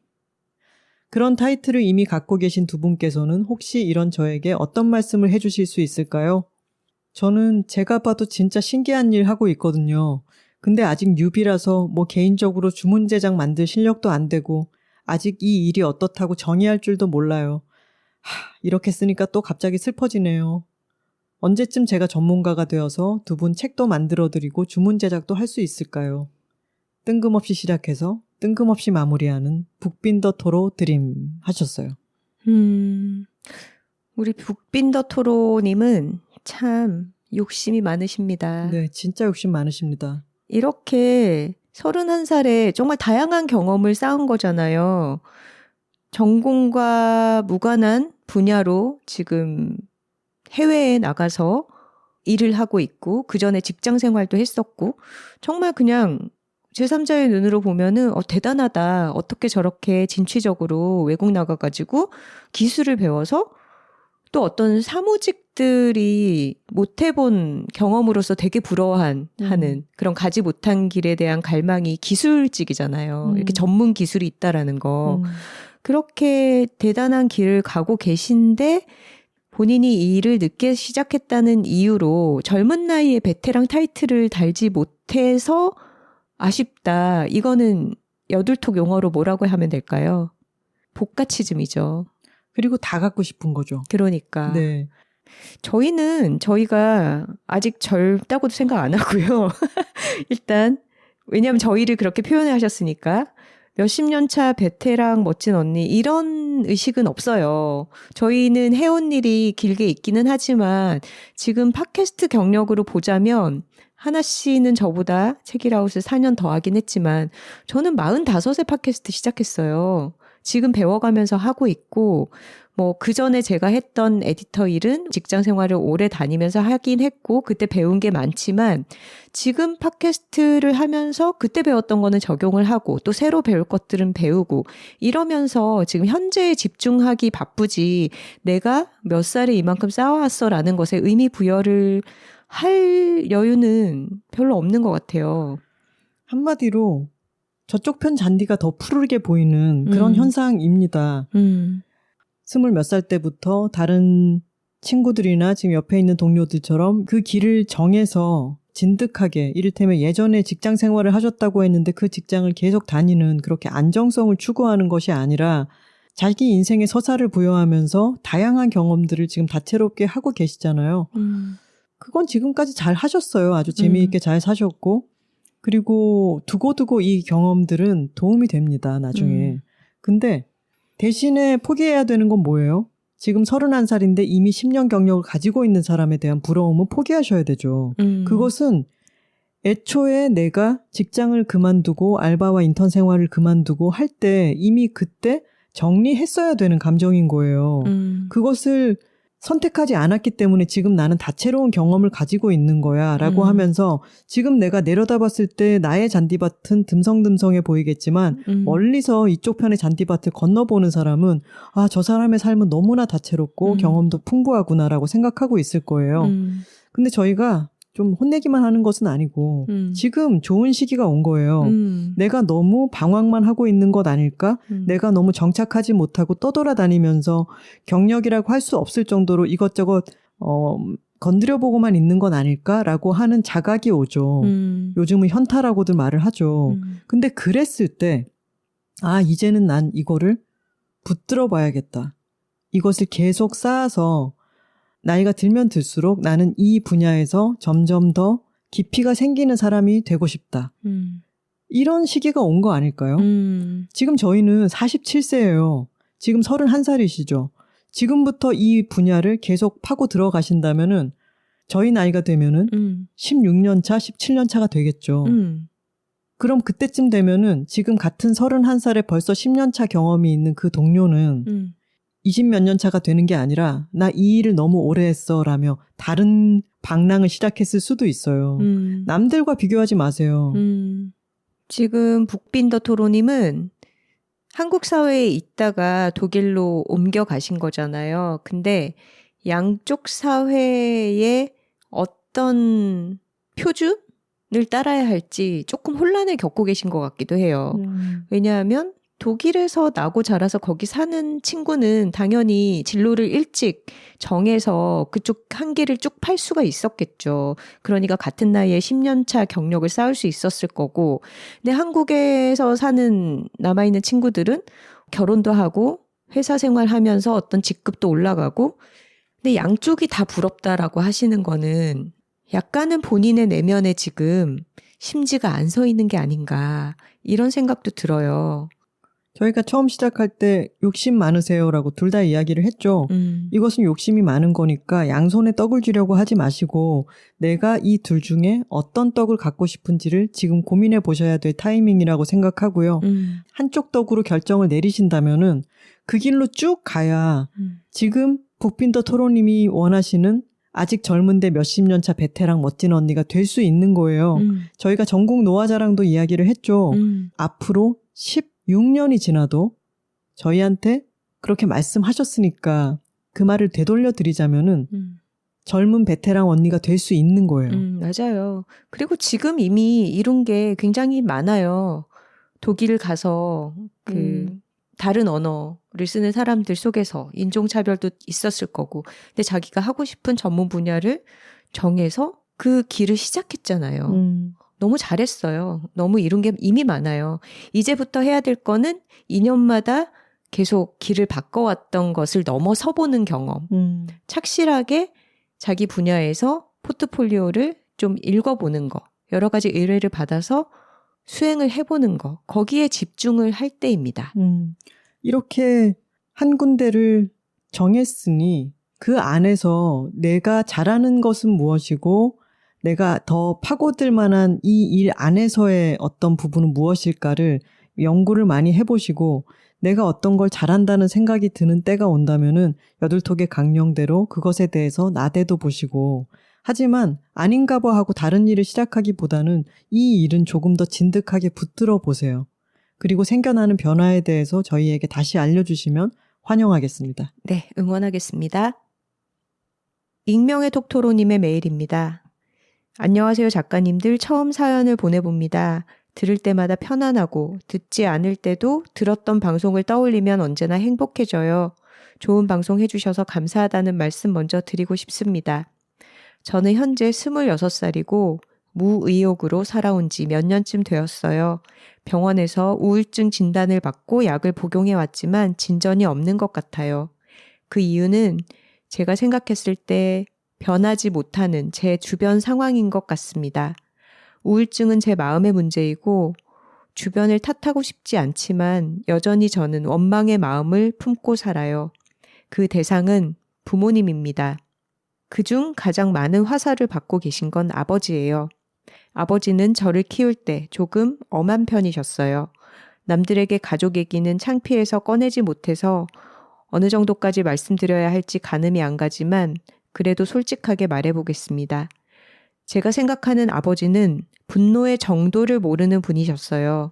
그런 타이틀을 이미 갖고 계신 두 분께서는 혹시 이런 저에게 어떤 말씀을 해주실 수 있을까요? 저는 제가 봐도 진짜 신기한 일 하고 있거든요. 근데 아직 뉴비라서 뭐 개인적으로 주문 제작 만들 실력도 안 되고 아직 이 일이 어떻다고 정의할 줄도 몰라요. 이렇게 쓰니까 또 갑자기 슬퍼지네요. 언제쯤 제가 전문가가 되어서 두 분 책도 만들어드리고 주문 제작도 할 수 있을까요? 뜬금없이 시작해서 뜬금없이 마무리하는 북빈더 토로 드림 하셨어요. 우리 북빈더 토로님은 참 욕심이 많으십니다. 네, 진짜 욕심 많으십니다. 이렇게 31살에 정말 다양한 경험을 쌓은 거잖아요. 전공과 무관한 분야로 지금 해외에 나가서 일을 하고 있고 그 전에 직장 생활도 했었고 정말 그냥 제3자의 눈으로 보면은 대단하다. 어떻게 저렇게 진취적으로 외국 나가가지고 기술을 배워서 또 어떤 사무직들이 못 해본 경험으로서 되게 부러워하는 그런 가지 못한 길에 대한 갈망이 기술직이잖아요. 이렇게 전문 기술이 있다라는 거. 그렇게 대단한 길을 가고 계신데 본인이 이 일을 늦게 시작했다는 이유로 젊은 나이에 베테랑 타이틀을 달지 못해서 아쉽다. 이거는 여둘톡 용어로 뭐라고 하면 될까요? 복가치즘이죠. 그리고 다 갖고 싶은 거죠. 그러니까. 네. 저희가 아직 젊다고도 생각 안 하고요. 일단 왜냐하면 저희를 그렇게 표현을 하셨으니까 몇십 년 차 베테랑 멋진 언니 이런 의식은 없어요. 저희는 해온 일이 길게 있기는 하지만 지금 팟캐스트 경력으로 보자면 하나 씨는 저보다 책이라웃을 4년 더 하긴 했지만 저는 45세 팟캐스트 시작했어요. 지금 배워가면서 하고 있고 그 전에 제가 했던 에디터 일은 직장 생활을 오래 다니면서 하긴 했고 그때 배운 게 많지만 지금 팟캐스트를 하면서 그때 배웠던 거는 적용을 하고 또 새로 배울 것들은 배우고 이러면서 지금 현재에 집중하기 바쁘지 내가 몇 살에 이만큼 쌓아왔어라는 것에 의미 부여를 할 여유는 별로 없는 것 같아요. 한마디로 저쪽 편 잔디가 더 푸르게 보이는 그런 현상입니다. 20몇 살 때부터 다른 친구들이나 지금 옆에 있는 동료들처럼 그 길을 정해서 진득하게 이를테면 예전에 직장 생활을 하셨다고 했는데 그 직장을 계속 다니는 그렇게 안정성을 추구하는 것이 아니라 자기 인생의 서사를 부여하면서 다양한 경험들을 지금 다채롭게 하고 계시잖아요. 그건 지금까지 잘 하셨어요. 아주 재미있게 잘 사셨고 그리고 두고두고 이 경험들은 도움이 됩니다. 나중에. 근데 대신에 포기해야 되는 건 뭐예요? 지금 31살인데 이미 10년 경력을 가지고 있는 사람에 대한 부러움은 포기하셔야 되죠. 그것은 애초에 내가 직장을 그만두고 알바와 인턴 생활을 그만두고 할 때 이미 그때 정리했어야 되는 감정인 거예요. 그것을 선택하지 않았기 때문에 지금 나는 다채로운 경험을 가지고 있는 거야 라고 하면서 지금 내가 내려다봤을 때 나의 잔디밭은 듬성듬성해 보이겠지만 멀리서 이쪽 편의 잔디밭을 건너보는 사람은 저 사람의 삶은 너무나 다채롭고 경험도 풍부하구나라고 생각하고 있을 거예요. 근데 저희가 좀 혼내기만 하는 것은 아니고 지금 좋은 시기가 온 거예요. 내가 너무 방황만 하고 있는 것 아닐까? 내가 너무 정착하지 못하고 떠돌아다니면서 경력이라고 할 수 없을 정도로 이것저것 건드려보고만 있는 건 아닐까라고 하는 자각이 오죠. 요즘은 현타라고들 말을 하죠. 근데 그랬을 때 이제는 난 이거를 붙들어 봐야겠다. 이것을 계속 쌓아서 나이가 들면 들수록 나는 이 분야에서 점점 더 깊이가 생기는 사람이 되고 싶다. 이런 시기가 온 거 아닐까요? 지금 저희는 47세예요. 지금 31살이시죠. 지금부터 이 분야를 계속 파고 들어가신다면은 저희 나이가 되면은 16년 차, 17년 차가 되겠죠. 그럼 그때쯤 되면은 지금 같은 31살에 벌써 10년 차 경험이 있는 그 동료는 20몇 년 차가 되는 게 아니라 나 이 일을 너무 오래 했어 라며 다른 방랑을 시작했을 수도 있어요. 남들과 비교하지 마세요. 지금 북빈더 토로님은 한국 사회에 있다가 독일로 옮겨가신 거잖아요. 근데 양쪽 사회의 어떤 표준을 따라야 할지 조금 혼란을 겪고 계신 것 같기도 해요. 왜냐하면 독일에서 나고 자라서 거기 사는 친구는 당연히 진로를 일찍 정해서 그쪽 한 길을 쭉 팔 수가 있었겠죠. 그러니까 같은 나이에 10년 차 경력을 쌓을 수 있었을 거고, 근데 한국에서 사는 남아있는 친구들은 결혼도 하고 회사 생활하면서 어떤 직급도 올라가고, 근데 양쪽이 다 부럽다라고 하시는 거는 약간은 본인의 내면에 지금 심지가 안 서 있는 게 아닌가 이런 생각도 들어요. 저희가 처음 시작할 때 욕심 많으세요라고 둘 다 이야기를 했죠. 이것은 욕심이 많은 거니까 양손에 떡을 주려고 하지 마시고 내가 이 둘 중에 어떤 떡을 갖고 싶은지를 지금 고민해 보셔야 될 타이밍이라고 생각하고요. 한쪽 떡으로 결정을 내리신다면은 그 길로 쭉 가야 지금 북빈더 토로님이 원하시는 아직 젊은데 몇십 년 차 베테랑 멋진 언니가 될 수 있는 거예요. 저희가 전국 노화자랑도 이야기를 했죠. 앞으로 16년이 지나도 저희한테 그렇게 말씀하셨으니까 그 말을 되돌려 드리자면은 젊은 베테랑 언니가 될 수 있는 거예요. 맞아요. 그리고 지금 이미 이룬 게 굉장히 많아요. 독일 가서 다른 언어를 쓰는 사람들 속에서 인종차별도 있었을 거고, 근데 자기가 하고 싶은 전문 분야를 정해서 그 길을 시작했잖아요. 너무 잘했어요. 너무 이룬 게 이미 많아요. 이제부터 해야 될 거는 2년마다 계속 길을 바꿔왔던 것을 넘어서 보는 경험. 착실하게 자기 분야에서 포트폴리오를 좀 읽어보는 거. 여러 가지 의뢰를 받아서 수행을 해보는 거. 거기에 집중을 할 때입니다. 이렇게 한 군데를 정했으니 그 안에서 내가 잘하는 것은 무엇이고 내가 더 파고들 만한 이 일 안에서의 어떤 부분은 무엇일까를 연구를 많이 해보시고 내가 어떤 걸 잘한다는 생각이 드는 때가 온다면은 여둘톡의 강령대로 그것에 대해서 나대도 보시고, 하지만 아닌가 봐 하고 다른 일을 시작하기보다는 이 일은 조금 더 진득하게 붙들어 보세요. 그리고 생겨나는 변화에 대해서 저희에게 다시 알려주시면 환영하겠습니다. 네, 응원하겠습니다. 익명의 톡토로님의 메일입니다. 안녕하세요 작가님들, 처음 사연을 보내봅니다. 들을 때마다 편안하고 듣지 않을 때도 들었던 방송을 떠올리면 언제나 행복해져요. 좋은 방송 해주셔서 감사하다는 말씀 먼저 드리고 싶습니다. 저는 현재 26살이고 무의욕으로 살아온 지 몇 년쯤 되었어요. 병원에서 우울증 진단을 받고 약을 복용해 왔지만 진전이 없는 것 같아요. 그 이유는 제가 생각했을 때 변하지 못하는 제 주변 상황인 것 같습니다. 우울증은 제 마음의 문제이고 주변을 탓하고 싶지 않지만 여전히 저는 원망의 마음을 품고 살아요. 그 대상은 부모님입니다. 그중 가장 많은 화살을 받고 계신 건 아버지예요. 아버지는 저를 키울 때 조금 엄한 편이셨어요. 남들에게 가족 얘기는 창피해서 꺼내지 못해서 어느 정도까지 말씀드려야 할지 가늠이 안 가지만 그래도 솔직하게 말해보겠습니다. 제가 생각하는 아버지는 분노의 정도를 모르는 분이셨어요.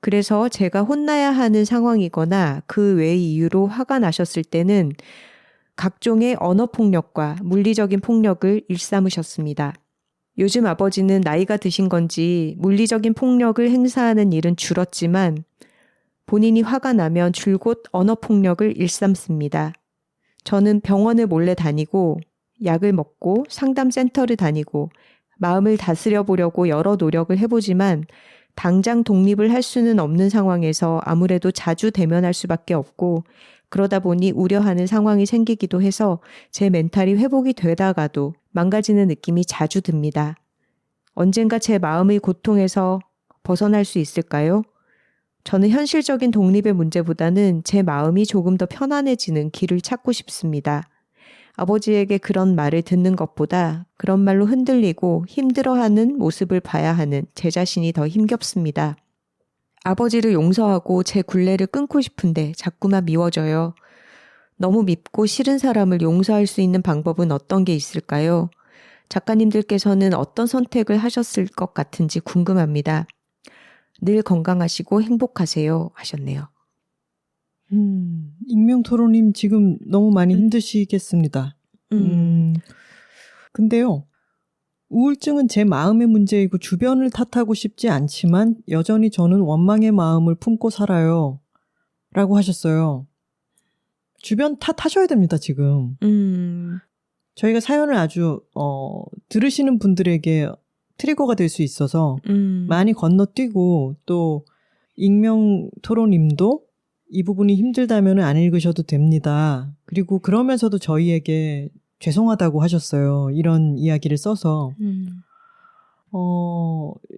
그래서 제가 혼나야 하는 상황이거나 그 외의 이유로 화가 나셨을 때는 각종의 언어폭력과 물리적인 폭력을 일삼으셨습니다. 요즘 아버지는 나이가 드신 건지 물리적인 폭력을 행사하는 일은 줄었지만 본인이 화가 나면 줄곧 언어폭력을 일삼습니다. 저는 병원을 몰래 다니고 약을 먹고 상담센터를 다니고 마음을 다스려 보려고 여러 노력을 해보지만 당장 독립을 할 수는 없는 상황에서 아무래도 자주 대면할 수밖에 없고 그러다 보니 우려하는 상황이 생기기도 해서 제 멘탈이 회복이 되다가도 망가지는 느낌이 자주 듭니다. 언젠가 제 마음의 고통에서 벗어날 수 있을까요? 저는 현실적인 독립의 문제보다는 제 마음이 조금 더 편안해지는 길을 찾고 싶습니다. 아버지에게 그런 말을 듣는 것보다 그런 말로 흔들리고 힘들어하는 모습을 봐야 하는 제 자신이 더 힘겹습니다. 아버지를 용서하고 제 굴레를 끊고 싶은데 자꾸만 미워져요. 너무 밉고 싫은 사람을 용서할 수 있는 방법은 어떤 게 있을까요? 작가님들께서는 어떤 선택을 하셨을 것 같은지 궁금합니다. 늘 건강하시고 행복하세요 하셨네요. 익명토론님 지금 너무 많이 힘드시겠습니다. 근데요. 우울증은 제 마음의 문제이고 주변을 탓하고 싶지 않지만 여전히 저는 원망의 마음을 품고 살아요. 라고 하셨어요. 주변 탓하셔야 됩니다, 지금. 저희가 사연을 아주 들으시는 분들에게 트리거가 될 수 있어서 많이 건너뛰고 또 익명토론님도 이 부분이 힘들다면 안 읽으셔도 됩니다. 그리고 그러면서도 저희에게 죄송하다고 하셨어요. 이런 이야기를 써서.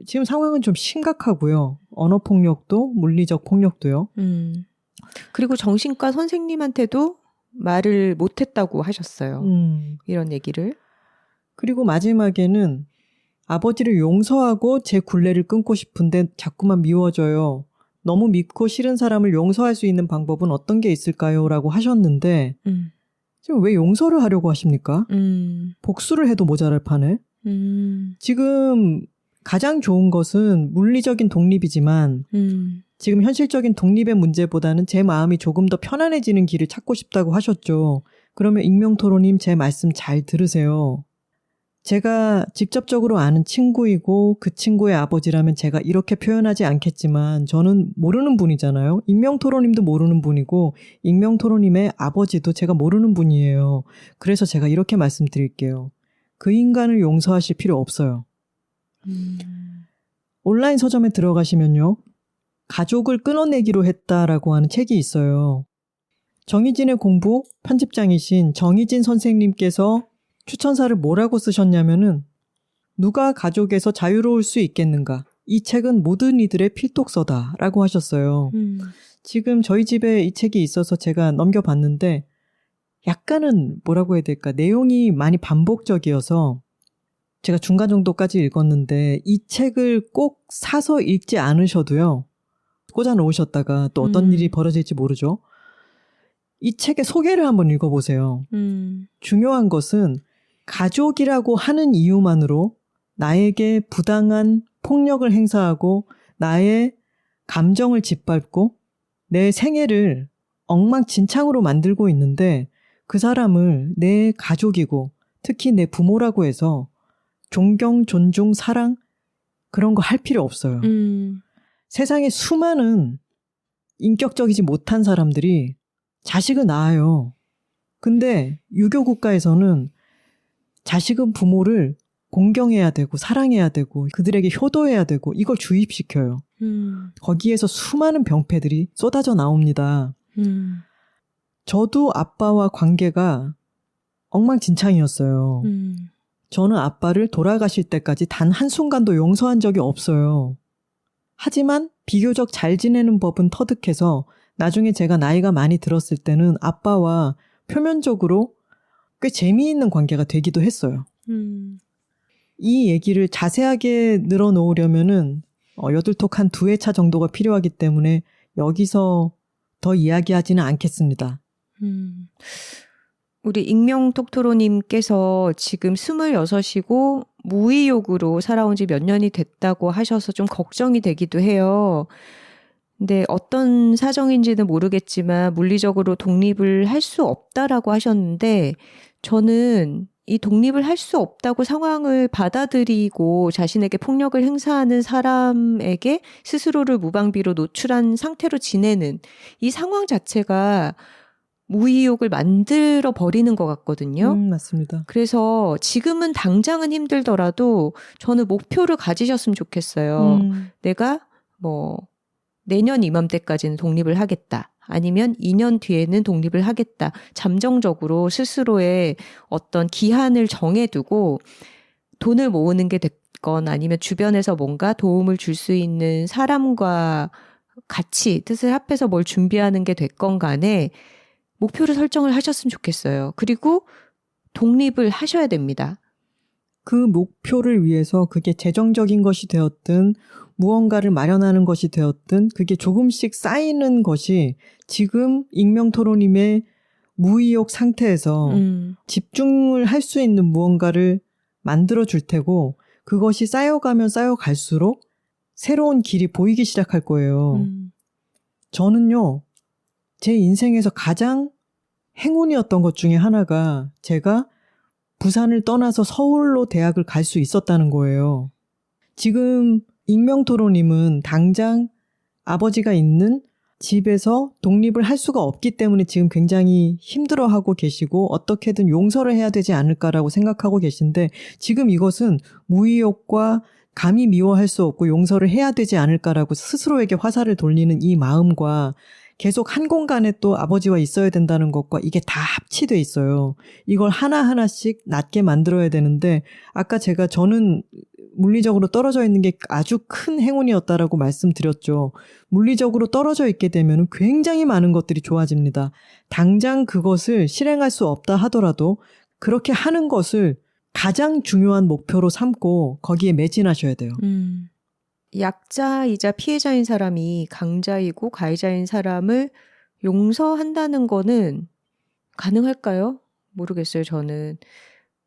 지금 상황은 좀 심각하고요. 언어폭력도 물리적 폭력도요. 그리고 정신과 선생님한테도 말을 못했다고 하셨어요. 이런 얘기를. 그리고 마지막에는 아버지를 용서하고 제 굴레를 끊고 싶은데 자꾸만 미워져요. 너무 밉고 싫은 사람을 용서할 수 있는 방법은 어떤 게 있을까요? 라고 하셨는데 지금 왜 용서를 하려고 하십니까? 복수를 해도 모자랄 판에. 지금 가장 좋은 것은 물리적인 독립이지만 지금 현실적인 독립의 문제보다는 제 마음이 조금 더 편안해지는 길을 찾고 싶다고 하셨죠. 그러면 익명토론님 제 말씀 잘 들으세요. 제가 직접적으로 아는 친구이고 그 친구의 아버지라면 제가 이렇게 표현하지 않겠지만 저는 모르는 분이잖아요. 익명토론님도 모르는 분이고 익명토론님의 아버지도 제가 모르는 분이에요. 그래서 제가 이렇게 말씀드릴게요. 그 인간을 용서하실 필요 없어요. 온라인 서점에 들어가시면요. 가족을 끊어내기로 했다라고 하는 책이 있어요. 정희진의 공부 편집장이신 정희진 선생님께서 추천사를 뭐라고 쓰셨냐면은 누가 가족에서 자유로울 수 있겠는가? 이 책은 모든 이들의 필독서다라고 하셨어요. 지금 저희 집에 이 책이 있어서 제가 넘겨봤는데 약간은 뭐라고 해야 될까? 내용이 많이 반복적이어서 제가 중간 정도까지 읽었는데 이 책을 꼭 사서 읽지 않으셔도요. 꽂아 놓으셨다가 또 어떤 일이 벌어질지 모르죠. 이 책의 소개를 한번 읽어보세요. 중요한 것은 가족이라고 하는 이유만으로 나에게 부당한 폭력을 행사하고 나의 감정을 짓밟고 내 생애를 엉망진창으로 만들고 있는데 그 사람을 내 가족이고 특히 내 부모라고 해서 존경, 존중, 사랑 그런 거 할 필요 없어요. 세상에 수많은 인격적이지 못한 사람들이 자식을 낳아요. 근데 유교 국가에서는 자식은 부모를 공경해야 되고 사랑해야 되고 그들에게 효도해야 되고 이걸 주입시켜요. 거기에서 수많은 병폐들이 쏟아져 나옵니다. 저도 아빠와 관계가 엉망진창이었어요. 저는 아빠를 돌아가실 때까지 단 한순간도 용서한 적이 없어요. 하지만 비교적 잘 지내는 법은 터득해서 나중에 제가 나이가 많이 들었을 때는 아빠와 표면적으로 꽤 재미있는 관계가 되기도 했어요. 이 얘기를 자세하게 늘어놓으려면은 여들톡 한 2회차 정도가 필요하기 때문에 여기서 더 이야기하지는 않겠습니다. 우리 익명톡토로님께서 지금 26이고 무의욕으로 살아온 지 몇 년이 됐다고 하셔서 좀 걱정이 되기도 해요. 근데 어떤 사정인지는 모르겠지만 물리적으로 독립을 할 수 없다라고 하셨는데 저는 이 독립을 할 수 없다고 상황을 받아들이고 자신에게 폭력을 행사하는 사람에게 스스로를 무방비로 노출한 상태로 지내는 이 상황 자체가 무의욕을 만들어 버리는 것 같거든요. 맞습니다. 그래서 지금은 당장은 힘들더라도 저는 목표를 가지셨으면 좋겠어요. 내가 내년 이맘때까지는 독립을 하겠다. 아니면 2년 뒤에는 독립을 하겠다. 잠정적으로 스스로의 어떤 기한을 정해두고 돈을 모으는 게 됐건 아니면 주변에서 뭔가 도움을 줄 수 있는 사람과 같이 뜻을 합해서 뭘 준비하는 게 됐건 간에 목표를 설정을 하셨으면 좋겠어요. 그리고 독립을 하셔야 됩니다. 그 목표를 위해서 그게 재정적인 것이 되었든 무언가를 마련하는 것이 되었든 그게 조금씩 쌓이는 것이 지금 익명토로님의 무의욕 상태에서 집중을 할 수 있는 무언가를 만들어 줄 테고 그것이 쌓여가면 쌓여갈수록 새로운 길이 보이기 시작할 거예요. 저는요, 제 인생에서 가장 행운이었던 것 중에 하나가 제가 부산을 떠나서 서울로 대학을 갈 수 있었다는 거예요. 지금 익명토로님은 당장 아버지가 있는 집에서 독립을 할 수가 없기 때문에 지금 굉장히 힘들어하고 계시고 어떻게든 용서를 해야 되지 않을까라고 생각하고 계신데 지금 이것은 무의욕과 감히 미워할 수 없고 용서를 해야 되지 않을까라고 스스로에게 화살을 돌리는 이 마음과 계속 한 공간에 또 아버지와 있어야 된다는 것과 이게 다 합치돼 있어요. 이걸 하나하나씩 낫게 만들어야 되는데 아까 저는 물리적으로 떨어져 있는 게 아주 큰 행운이었다라고 말씀드렸죠. 물리적으로 떨어져 있게 되면 굉장히 많은 것들이 좋아집니다. 당장 그것을 실행할 수 없다 하더라도 그렇게 하는 것을 가장 중요한 목표로 삼고 거기에 매진하셔야 돼요. 약자이자 피해자인 사람이 강자이고 가해자인 사람을 용서한다는 거는 가능할까요? 모르겠어요, 저는.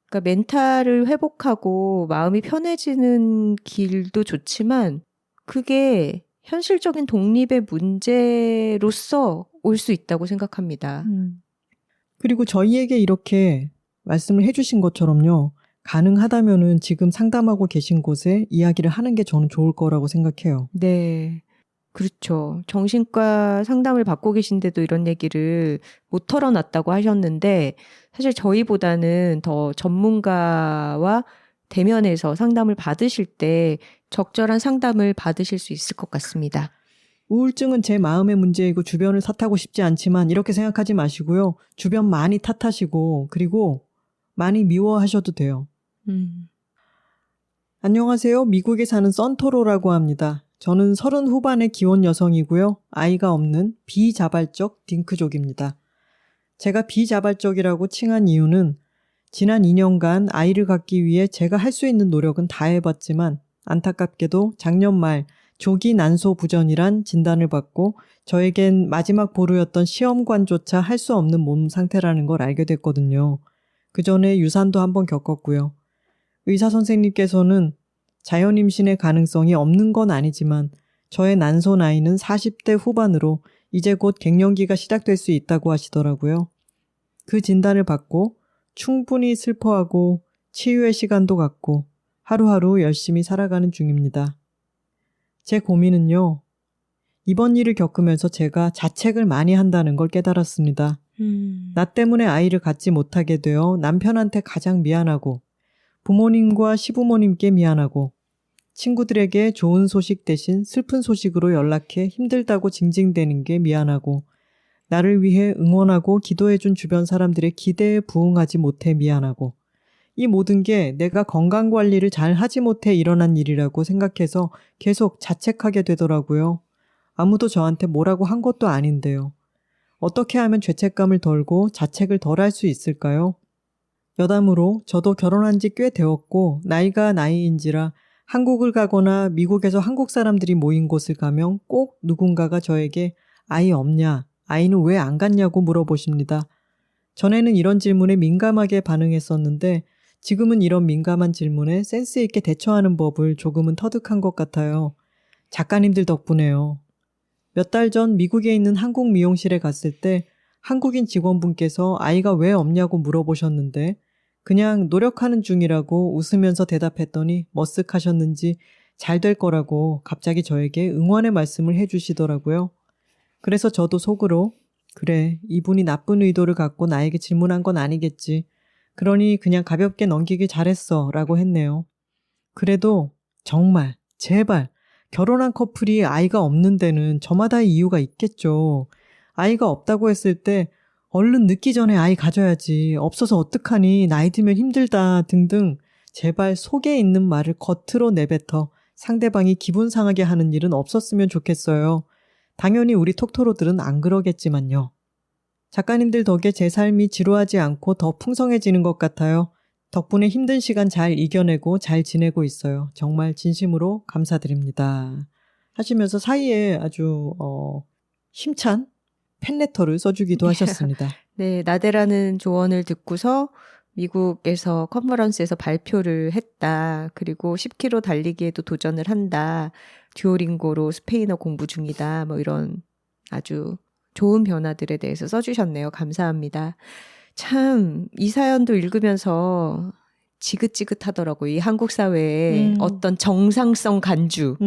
그러니까 멘탈을 회복하고 마음이 편해지는 길도 좋지만 그게 현실적인 독립의 문제로서 올 수 있다고 생각합니다. 그리고 저희에게 이렇게 말씀을 해주신 것처럼요. 가능하다면은 지금 상담하고 계신 곳에 이야기를 하는 게 저는 좋을 거라고 생각해요. 네. 그렇죠. 정신과 상담을 받고 계신데도 이런 얘기를 못 털어놨다고 하셨는데 사실 저희보다는 더 전문가와 대면해서 상담을 받으실 때 적절한 상담을 받으실 수 있을 것 같습니다. 우울증은 제 마음의 문제이고 주변을 탓하고 싶지 않지만 이렇게 생각하지 마시고요. 주변 많이 탓하시고 그리고 많이 미워하셔도 돼요. 안녕하세요. 미국에 사는 썬토로라고 합니다. 저는 30 후반의 기혼 여성이고요. 아이가 없는 비자발적 딩크족입니다. 제가 비자발적이라고 칭한 이유는 지난 2년간 아이를 갖기 위해 제가 할 수 있는 노력은 다 해봤지만 안타깝게도 작년 말 조기 난소 부전이란 진단을 받고 저에겐 마지막 보루였던 시험관조차 할 수 없는 몸 상태라는 걸 알게 됐거든요. 그 전에 유산도 한번 겪었고요. 의사 선생님께서는 자연 임신의 가능성이 없는 건 아니지만 저의 난소 나이는 40대 후반으로 이제 곧 갱년기가 시작될 수 있다고 하시더라고요. 그 진단을 받고 충분히 슬퍼하고 치유의 시간도 갖고 하루하루 열심히 살아가는 중입니다. 제 고민은요. 이번 일을 겪으면서 제가 자책을 많이 한다는 걸 깨달았습니다. 나 때문에 아이를 갖지 못하게 되어 남편한테 가장 미안하고 부모님과 시부모님께 미안하고 친구들에게 좋은 소식 대신 슬픈 소식으로 연락해 힘들다고 징징대는 게 미안하고 나를 위해 응원하고 기도해준 주변 사람들의 기대에 부응하지 못해 미안하고 이 모든 게 내가 건강관리를 잘 하지 못해 일어난 일이라고 생각해서 계속 자책하게 되더라고요. 아무도 저한테 뭐라고 한 것도 아닌데요. 어떻게 하면 죄책감을 덜고 자책을 덜 할 수 있을까요? 여담으로 저도 결혼한 지 꽤 되었고 나이가 나이인지라 한국을 가거나 미국에서 한국 사람들이 모인 곳을 가면 꼭 누군가가 저에게 아이 없냐, 아이는 왜 안 갔냐고 물어보십니다. 전에는 이런 질문에 민감하게 반응했었는데 지금은 이런 민감한 질문에 센스 있게 대처하는 법을 조금은 터득한 것 같아요. 작가님들 덕분에요. 몇 달 전 미국에 있는 한국 미용실에 갔을 때 한국인 직원분께서 아이가 왜 없냐고 물어보셨는데 그냥 노력하는 중이라고 웃으면서 대답했더니 머쓱하셨는지 잘 될 거라고 갑자기 저에게 응원의 말씀을 해주시더라고요. 그래서 저도 속으로 그래, 이분이 나쁜 의도를 갖고 나에게 질문한 건 아니겠지. 그러니 그냥 가볍게 넘기길 잘했어 라고 했네요. 그래도 정말 제발 결혼한 커플이 아이가 없는 데는 저마다의 이유가 있겠죠. 아이가 없다고 했을 때 얼른 늦기 전에 아이 가져야지. 없어서 어떡하니 나이 들면 힘들다 등등 제발 속에 있는 말을 겉으로 내뱉어 상대방이 기분 상하게 하는 일은 없었으면 좋겠어요. 당연히 우리 톡토로들은 안 그러겠지만요. 작가님들 덕에 제 삶이 지루하지 않고 더 풍성해지는 것 같아요. 덕분에 힘든 시간 잘 이겨내고 잘 지내고 있어요. 정말 진심으로 감사드립니다. 하시면서 사이에 아주 힘찬 팬레터를 써주기도 하셨습니다. 네, 나데라는 조언을 듣고서 미국에서 컨퍼런스에서 발표를 했다. 그리고 10km 달리기에도 도전을 한다. 듀오링고로 스페인어 공부 중이다. 뭐 이런 아주 좋은 변화들에 대해서 써주셨네요. 감사합니다. 참, 이 사연도 읽으면서 지긋지긋하더라고요. 이 한국 사회의 어떤 정상성 간주.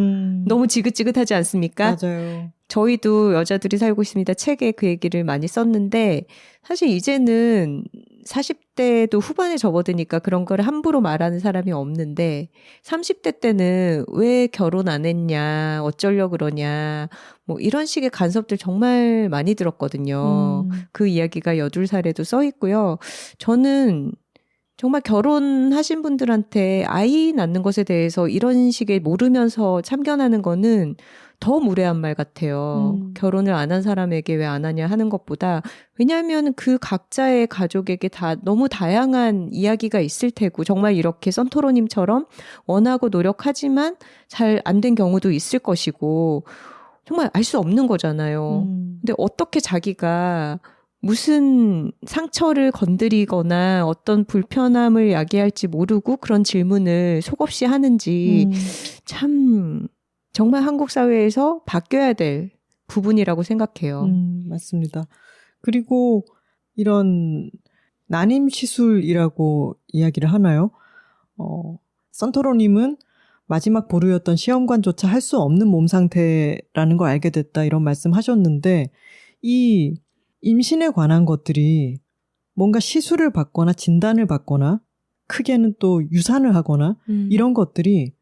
너무 지긋지긋하지 않습니까? 맞아요. 저희도 여자들이 살고 있습니다. 책에 그 얘기를 많이 썼는데 사실 이제는 40대도 후반에 접어드니까 그런 걸 함부로 말하는 사람이 없는데 30대 때는 왜 결혼 안 했냐, 어쩌려고 그러냐 뭐 이런 식의 간섭들 정말 많이 들었거든요. 그 이야기가 여둘살에도 써 있고요. 저는 정말 결혼하신 분들한테 아이 낳는 것에 대해서 이런 식의 모르면서 참견하는 거는 더 무례한 말 같아요. 결혼을 안 한 사람에게 왜 안 하냐 하는 것보다 왜냐하면 그 각자의 가족에게 다 너무 다양한 이야기가 있을 테고 정말 이렇게 썬토로님처럼 원하고 노력하지만 잘 안 된 경우도 있을 것이고 정말 알 수 없는 거잖아요. 근데 어떻게 자기가 무슨 상처를 건드리거나 어떤 불편함을 야기할지 모르고 그런 질문을 속없이 하는지 참 정말 한국 사회에서 바뀌어야 될 부분이라고 생각해요. 맞습니다. 그리고 이런 난임 시술이라고 이야기를 하나요? 선토로님은 마지막 보루였던 시험관조차 할 수 없는 몸 상태라는 걸 알게 됐다 이런 말씀하셨는데 이 임신에 관한 것들이 뭔가 시술을 받거나 진단을 받거나 크게는 또 유산을 하거나 이런 것들이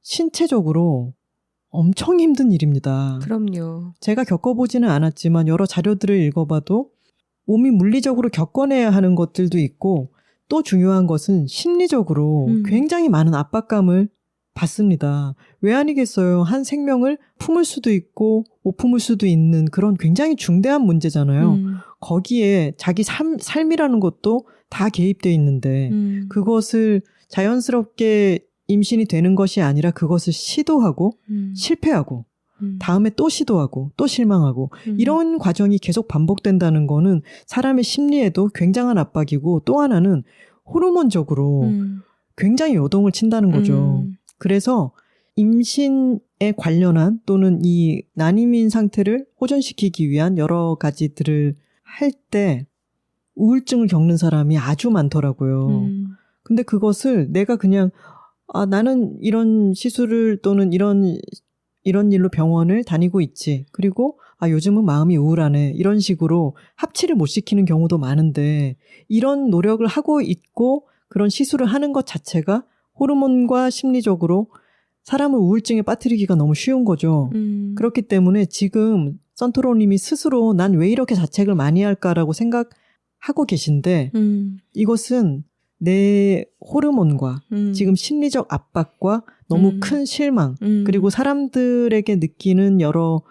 신체적으로 엄청 힘든 일입니다. 그럼요. 제가 겪어보지는 않았지만 여러 자료들을 읽어봐도 몸이 물리적으로 겪어내야 하는 것들도 있고 또 중요한 것은 심리적으로 굉장히 많은 압박감을 받습니다. 왜 아니겠어요? 한 생명을 품을 수도 있고 못 품을 수도 있는 그런 굉장히 중대한 문제잖아요. 거기에 자기 삶이라는 것도 다 개입돼 있는데 그것을 자연스럽게 임신이 되는 것이 아니라 그것을 시도하고 실패하고 다음에 또 시도하고 또 실망하고 이런 과정이 계속 반복된다는 거는 사람의 심리에도 굉장한 압박이고 또 하나는 호르몬적으로 굉장히 요동을 친다는 거죠. 그래서 임신에 관련한 또는 이 난임인 상태를 호전시키기 위한 여러 가지들을 할 때 우울증을 겪는 사람이 아주 많더라고요. 근데 그것을 내가 그냥 나는 이런 시술을 또는 이런 일로 병원을 다니고 있지. 그리고 요즘은 마음이 우울하네. 이런 식으로 합치를 못 시키는 경우도 많은데 이런 노력을 하고 있고 그런 시술을 하는 것 자체가 호르몬과 심리적으로 사람을 우울증에 빠뜨리기가 너무 쉬운 거죠. 그렇기 때문에 지금 선토로님이 스스로 난 왜 이렇게 자책을 많이 할까라고 생각하고 계신데 이것은 내 호르몬과 지금 심리적 압박과 너무 큰 실망 그리고 사람들에게 느끼는 여러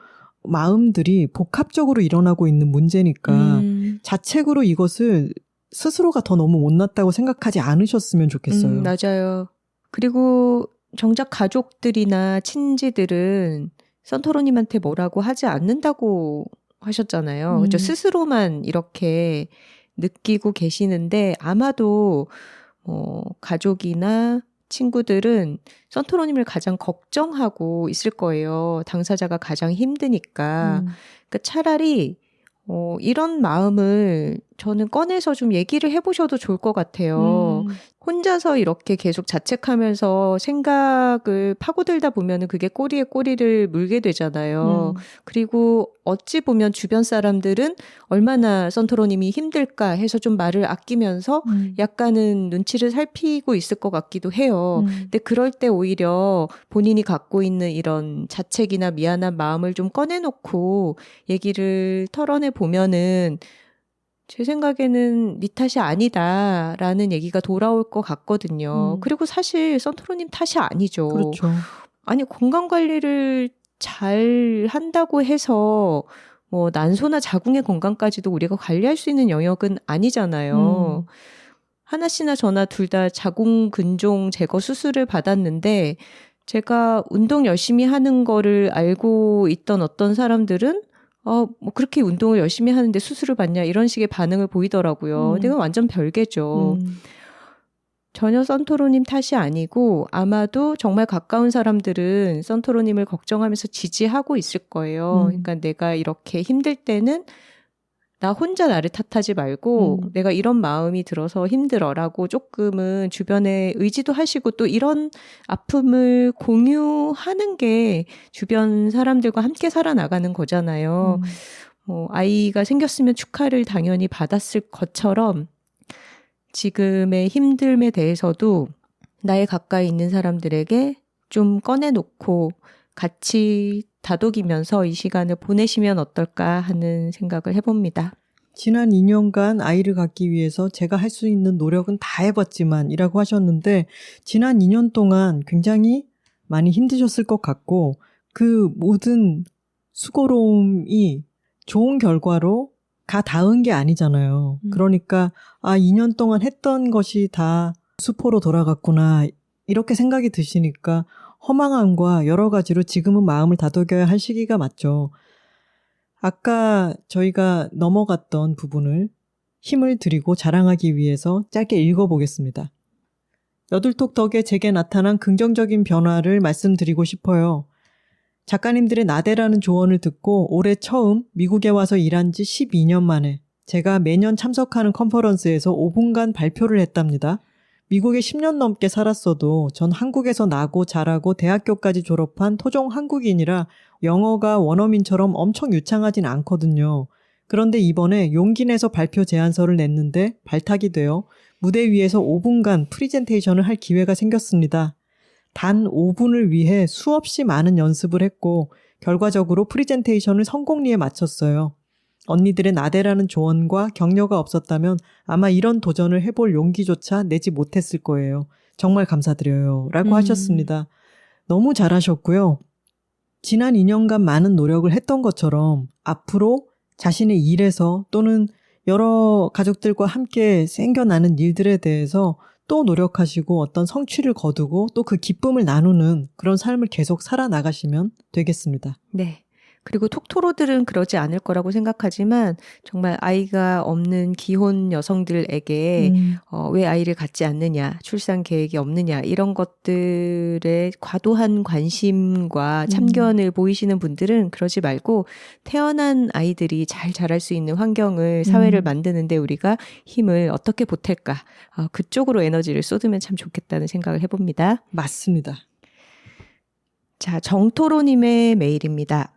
마음들이 복합적으로 일어나고 있는 문제니까 자책으로 이것을 스스로가 더 너무 못났다고 생각하지 않으셨으면 좋겠어요. 맞아요. 그리고 정작 가족들이나 친지들은 선토로님한테 뭐라고 하지 않는다고 하셨잖아요. 그렇죠? 스스로만 이렇게 느끼고 계시는데 아마도 가족이나 친구들은 선토로님을 가장 걱정하고 있을 거예요. 당사자가 가장 힘드니까. 그러니까 차라리 이런 마음을 저는 꺼내서 좀 얘기를 해보셔도 좋을 것 같아요. 혼자서 이렇게 계속 자책하면서 생각을 파고들다 보면은 그게 꼬리에 꼬리를 물게 되잖아요. 그리고 어찌 보면 주변 사람들은 얼마나 선토로님이 힘들까 해서 좀 말을 아끼면서 약간은 눈치를 살피고 있을 것 같기도 해요. 근데 그럴 때 오히려 본인이 갖고 있는 이런 자책이나 미안한 마음을 좀 꺼내놓고 얘기를 털어내 보면은 제 생각에는 네 탓이 아니다라는 얘기가 돌아올 것 같거든요. 그리고 사실 선토로님 탓이 아니죠. 그렇죠. 아니 건강관리를 잘 한다고 해서 뭐 난소나 자궁의 건강까지도 우리가 관리할 수 있는 영역은 아니잖아요. 하나 씨나 저나 둘 다 자궁 근종 제거 수술을 받았는데 제가 운동 열심히 하는 거를 알고 있던 어떤 사람들은 뭐 그렇게 운동을 열심히 하는데 수술을 받냐 이런 식의 반응을 보이더라고요. 근데 그건 완전 별개죠. 전혀 선토로님 탓이 아니고 아마도 정말 가까운 사람들은 선토로님을 걱정하면서 지지하고 있을 거예요. 그러니까 내가 이렇게 힘들 때는 나 혼자 나를 탓하지 말고 내가 이런 마음이 들어서 힘들어라고 조금은 주변에 의지도 하시고 또 이런 아픔을 공유하는 게 주변 사람들과 함께 살아나가는 거잖아요. 아이가 생겼으면 축하를 당연히 받았을 것처럼 지금의 힘듦에 대해서도 나의 가까이 있는 사람들에게 좀 꺼내놓고 같이 다독이면서 이 시간을 보내시면 어떨까 하는 생각을 해봅니다. 지난 2년간 아이를 갖기 위해서 제가 할 수 있는 노력은 다 해봤지만 이라고 하셨는데 지난 2년 동안 굉장히 많이 힘드셨을 것 같고 그 모든 수고로움이 좋은 결과로 가 닿은 게 아니잖아요. 그러니까 2년 동안 했던 것이 다 수포로 돌아갔구나 이렇게 생각이 드시니까 허망함과 여러 가지로 지금은 마음을 다독여야 할 시기가 맞죠. 아까 저희가 넘어갔던 부분을 힘을 드리고 자랑하기 위해서 짧게 읽어보겠습니다. 여둘톡 덕에 제게 나타난 긍정적인 변화를 말씀드리고 싶어요. 작가님들의 나대라는 조언을 듣고 올해 처음 미국에 와서 일한 지 12년 만에 제가 매년 참석하는 컨퍼런스에서 5분간 발표를 했답니다. 미국에 10년 넘게 살았어도 전 한국에서 나고 자라고 대학교까지 졸업한 토종 한국인이라 영어가 원어민처럼 엄청 유창하진 않거든요. 그런데 이번에 용기 내서 발표 제안서를 냈는데 발탁이 되어 무대 위에서 5분간 프리젠테이션을 할 기회가 생겼습니다. 단 5분을 위해 수없이 많은 연습을 했고 결과적으로 프리젠테이션을 성공리에 마쳤어요. 언니들의 나대라는 조언과 격려가 없었다면 아마 이런 도전을 해볼 용기조차 내지 못했을 거예요. 정말 감사드려요. 라고 하셨습니다. 너무 잘하셨고요. 지난 2년간 많은 노력을 했던 것처럼 앞으로 자신의 일에서 또는 여러 가족들과 함께 생겨나는 일들에 대해서 또 노력하시고 어떤 성취를 거두고 또 그 기쁨을 나누는 그런 삶을 계속 살아나가시면 되겠습니다. 네. 그리고 톡토로들은 그러지 않을 거라고 생각하지만 정말 아이가 없는 기혼 여성들에게 왜 아이를 갖지 않느냐, 출산 계획이 없느냐 이런 것들에 과도한 관심과 참견을 보이시는 분들은 그러지 말고 태어난 아이들이 잘 자랄 수 있는 환경을 사회를 만드는데 우리가 힘을 어떻게 보탤까 그쪽으로 에너지를 쏟으면 참 좋겠다는 생각을 해봅니다. 맞습니다. 자, 정토로님의 메일입니다.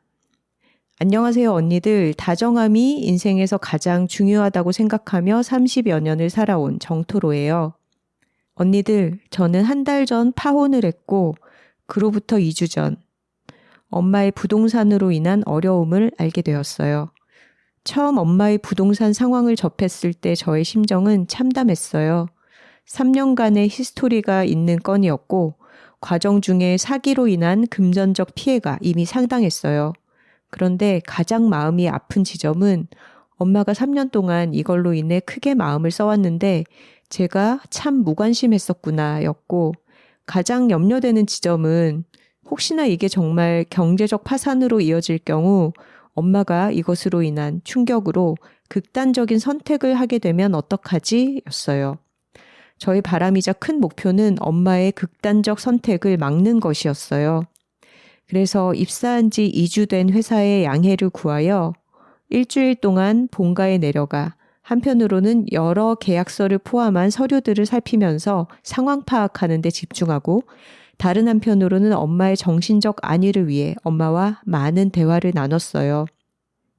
안녕하세요 언니들. 다정함이 인생에서 가장 중요하다고 생각하며 30여 년을 살아온 정토로예요. 언니들, 저는 한 달 전 파혼을 했고 그로부터 2주 전 엄마의 부동산으로 인한 어려움을 알게 되었어요. 처음 엄마의 부동산 상황을 접했을 때 저의 심정은 참담했어요. 3년간의 히스토리가 있는 건이었고 과정 중에 사기로 인한 금전적 피해가 이미 상당했어요. 그런데 가장 마음이 아픈 지점은 엄마가 3년 동안 이걸로 인해 크게 마음을 써왔는데 제가 참 무관심했었구나 였고 가장 염려되는 지점은 혹시나 이게 정말 경제적 파산으로 이어질 경우 엄마가 이것으로 인한 충격으로 극단적인 선택을 하게 되면 어떡하지? 였어요. 저의 바람이자 큰 목표는 엄마의 극단적 선택을 막는 것이었어요. 그래서 입사한 지 2주 된 회사에 양해를 구하여 일주일 동안 본가에 내려가 한편으로는 여러 계약서를 포함한 서류들을 살피면서 상황 파악하는 데 집중하고 다른 한편으로는 엄마의 정신적 안위를 위해 엄마와 많은 대화를 나눴어요.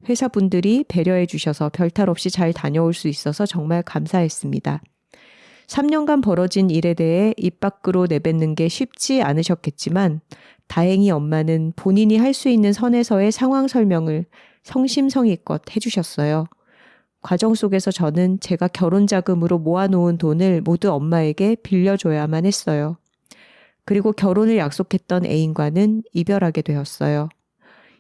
회사분들이 배려해 주셔서 별탈 없이 잘 다녀올 수 있어서 정말 감사했습니다. 3년간 벌어진 일에 대해 입 밖으로 내뱉는 게 쉽지 않으셨겠지만 다행히 엄마는 본인이 할 수 있는 선에서의 상황 설명을 성심성의껏 해주셨어요. 과정 속에서 저는 제가 결혼 자금으로 모아놓은 돈을 모두 엄마에게 빌려줘야만 했어요. 그리고 결혼을 약속했던 애인과는 이별하게 되었어요.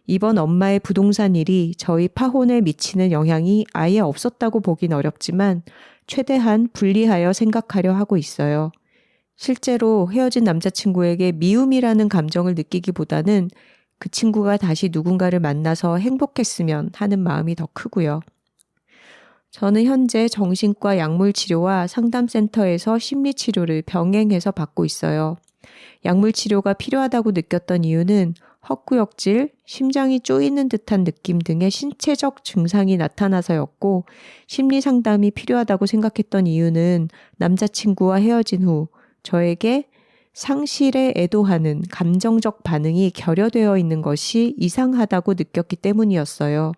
이번 엄마의 부동산 일이 저희 파혼에 미치는 영향이 아예 없었다고 보긴 어렵지만 최대한 분리하여 생각하려 하고 있어요. 실제로 헤어진 남자친구에게 미움이라는 감정을 느끼기보다는 그 친구가 다시 누군가를 만나서 행복했으면 하는 마음이 더 크고요. 저는 현재 정신과 약물치료와 상담센터에서 심리치료를 병행해서 받고 있어요. 약물치료가 필요하다고 느꼈던 이유는 헛구역질, 심장이 쪼이는 듯한 느낌 등의 신체적 증상이 나타나서였고, 심리상담이 필요하다고 생각했던 이유는 남자친구와 헤어진 후 저에게 상실에 애도하는 감정적 반응이 결여되어 있는 것이 이상하다고 느꼈기 때문이었어요.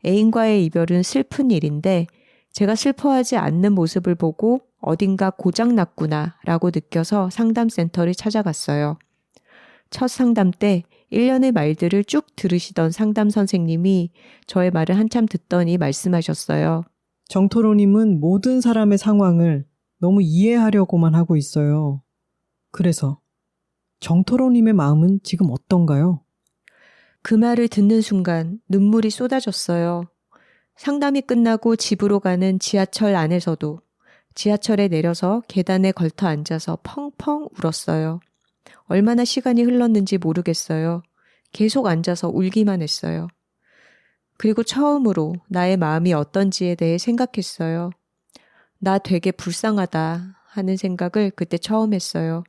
애인과의 이별은 슬픈 일인데 제가 슬퍼하지 않는 모습을 보고 어딘가 고장났구나 라고 느껴서 상담센터를 찾아갔어요. 첫 상담 때 1년의 말들을 쭉 들으시던 상담 선생님이 저의 말을 한참 듣더니 말씀하셨어요. 정토로님은 모든 사람의 상황을 너무 이해하려고만 하고 있어요. 그래서 정토로님의 마음은 지금 어떤가요? 그 말을 듣는 순간 눈물이 쏟아졌어요. 상담이 끝나고 집으로 가는 지하철 안에서도 지하철에 내려서 계단에 걸터 앉아서 펑펑 울었어요. 얼마나 시간이 흘렀는지 모르겠어요. 계속 앉아서 울기만 했어요. 그리고 처음으로 나의 마음이 어떤지에 대해 생각했어요. 나 되게 불쌍하다 하는 생각을 그때 처음 했어요.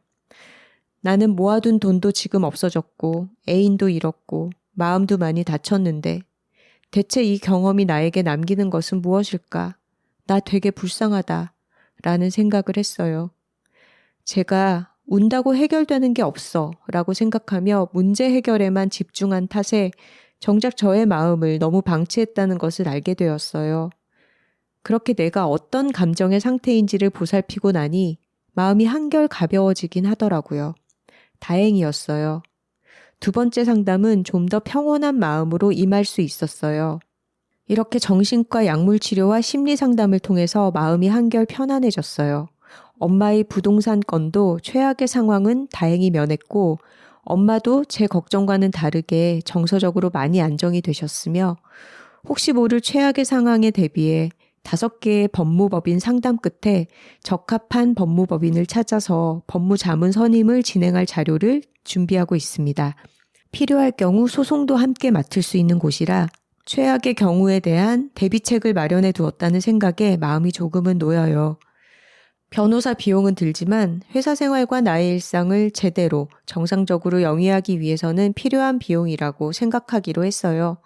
나는 모아둔 돈도 지금 없어졌고 애인도 잃었고 마음도 많이 다쳤는데 대체 이 경험이 나에게 남기는 것은 무엇일까? 나 되게 불쌍하다 라는 생각을 했어요. 제가 운다고 해결되는 게 없어 라고 생각하며 문제 해결에만 집중한 탓에 정작 저의 마음을 너무 방치했다는 것을 알게 되었어요. 그렇게 내가 어떤 감정의 상태인지를 보살피고 나니 마음이 한결 가벼워지긴 하더라고요. 다행이었어요. 두 번째 상담은 좀 더 평온한 마음으로 임할 수 있었어요. 이렇게 정신과 약물 치료와 심리 상담을 통해서 마음이 한결 편안해졌어요. 엄마의 부동산 건도 최악의 상황은 다행히 면했고 엄마도 제 걱정과는 다르게 정서적으로 많이 안정이 되셨으며 혹시 모를 최악의 상황에 대비해 5개의 법무법인 상담 끝에 적합한 법무법인을 찾아서 법무자문 선임을 진행할 자료를 준비하고 있습니다. 필요할 경우 소송도 함께 맡을 수 있는 곳이라 최악의 경우에 대한 대비책을 마련해 두었다는 생각에 마음이 조금은 놓여요. 변호사 비용은 들지만 회사 생활과 나의 일상을 제대로 정상적으로 영위하기 위해서는 필요한 비용이라고 생각하기로 했어요.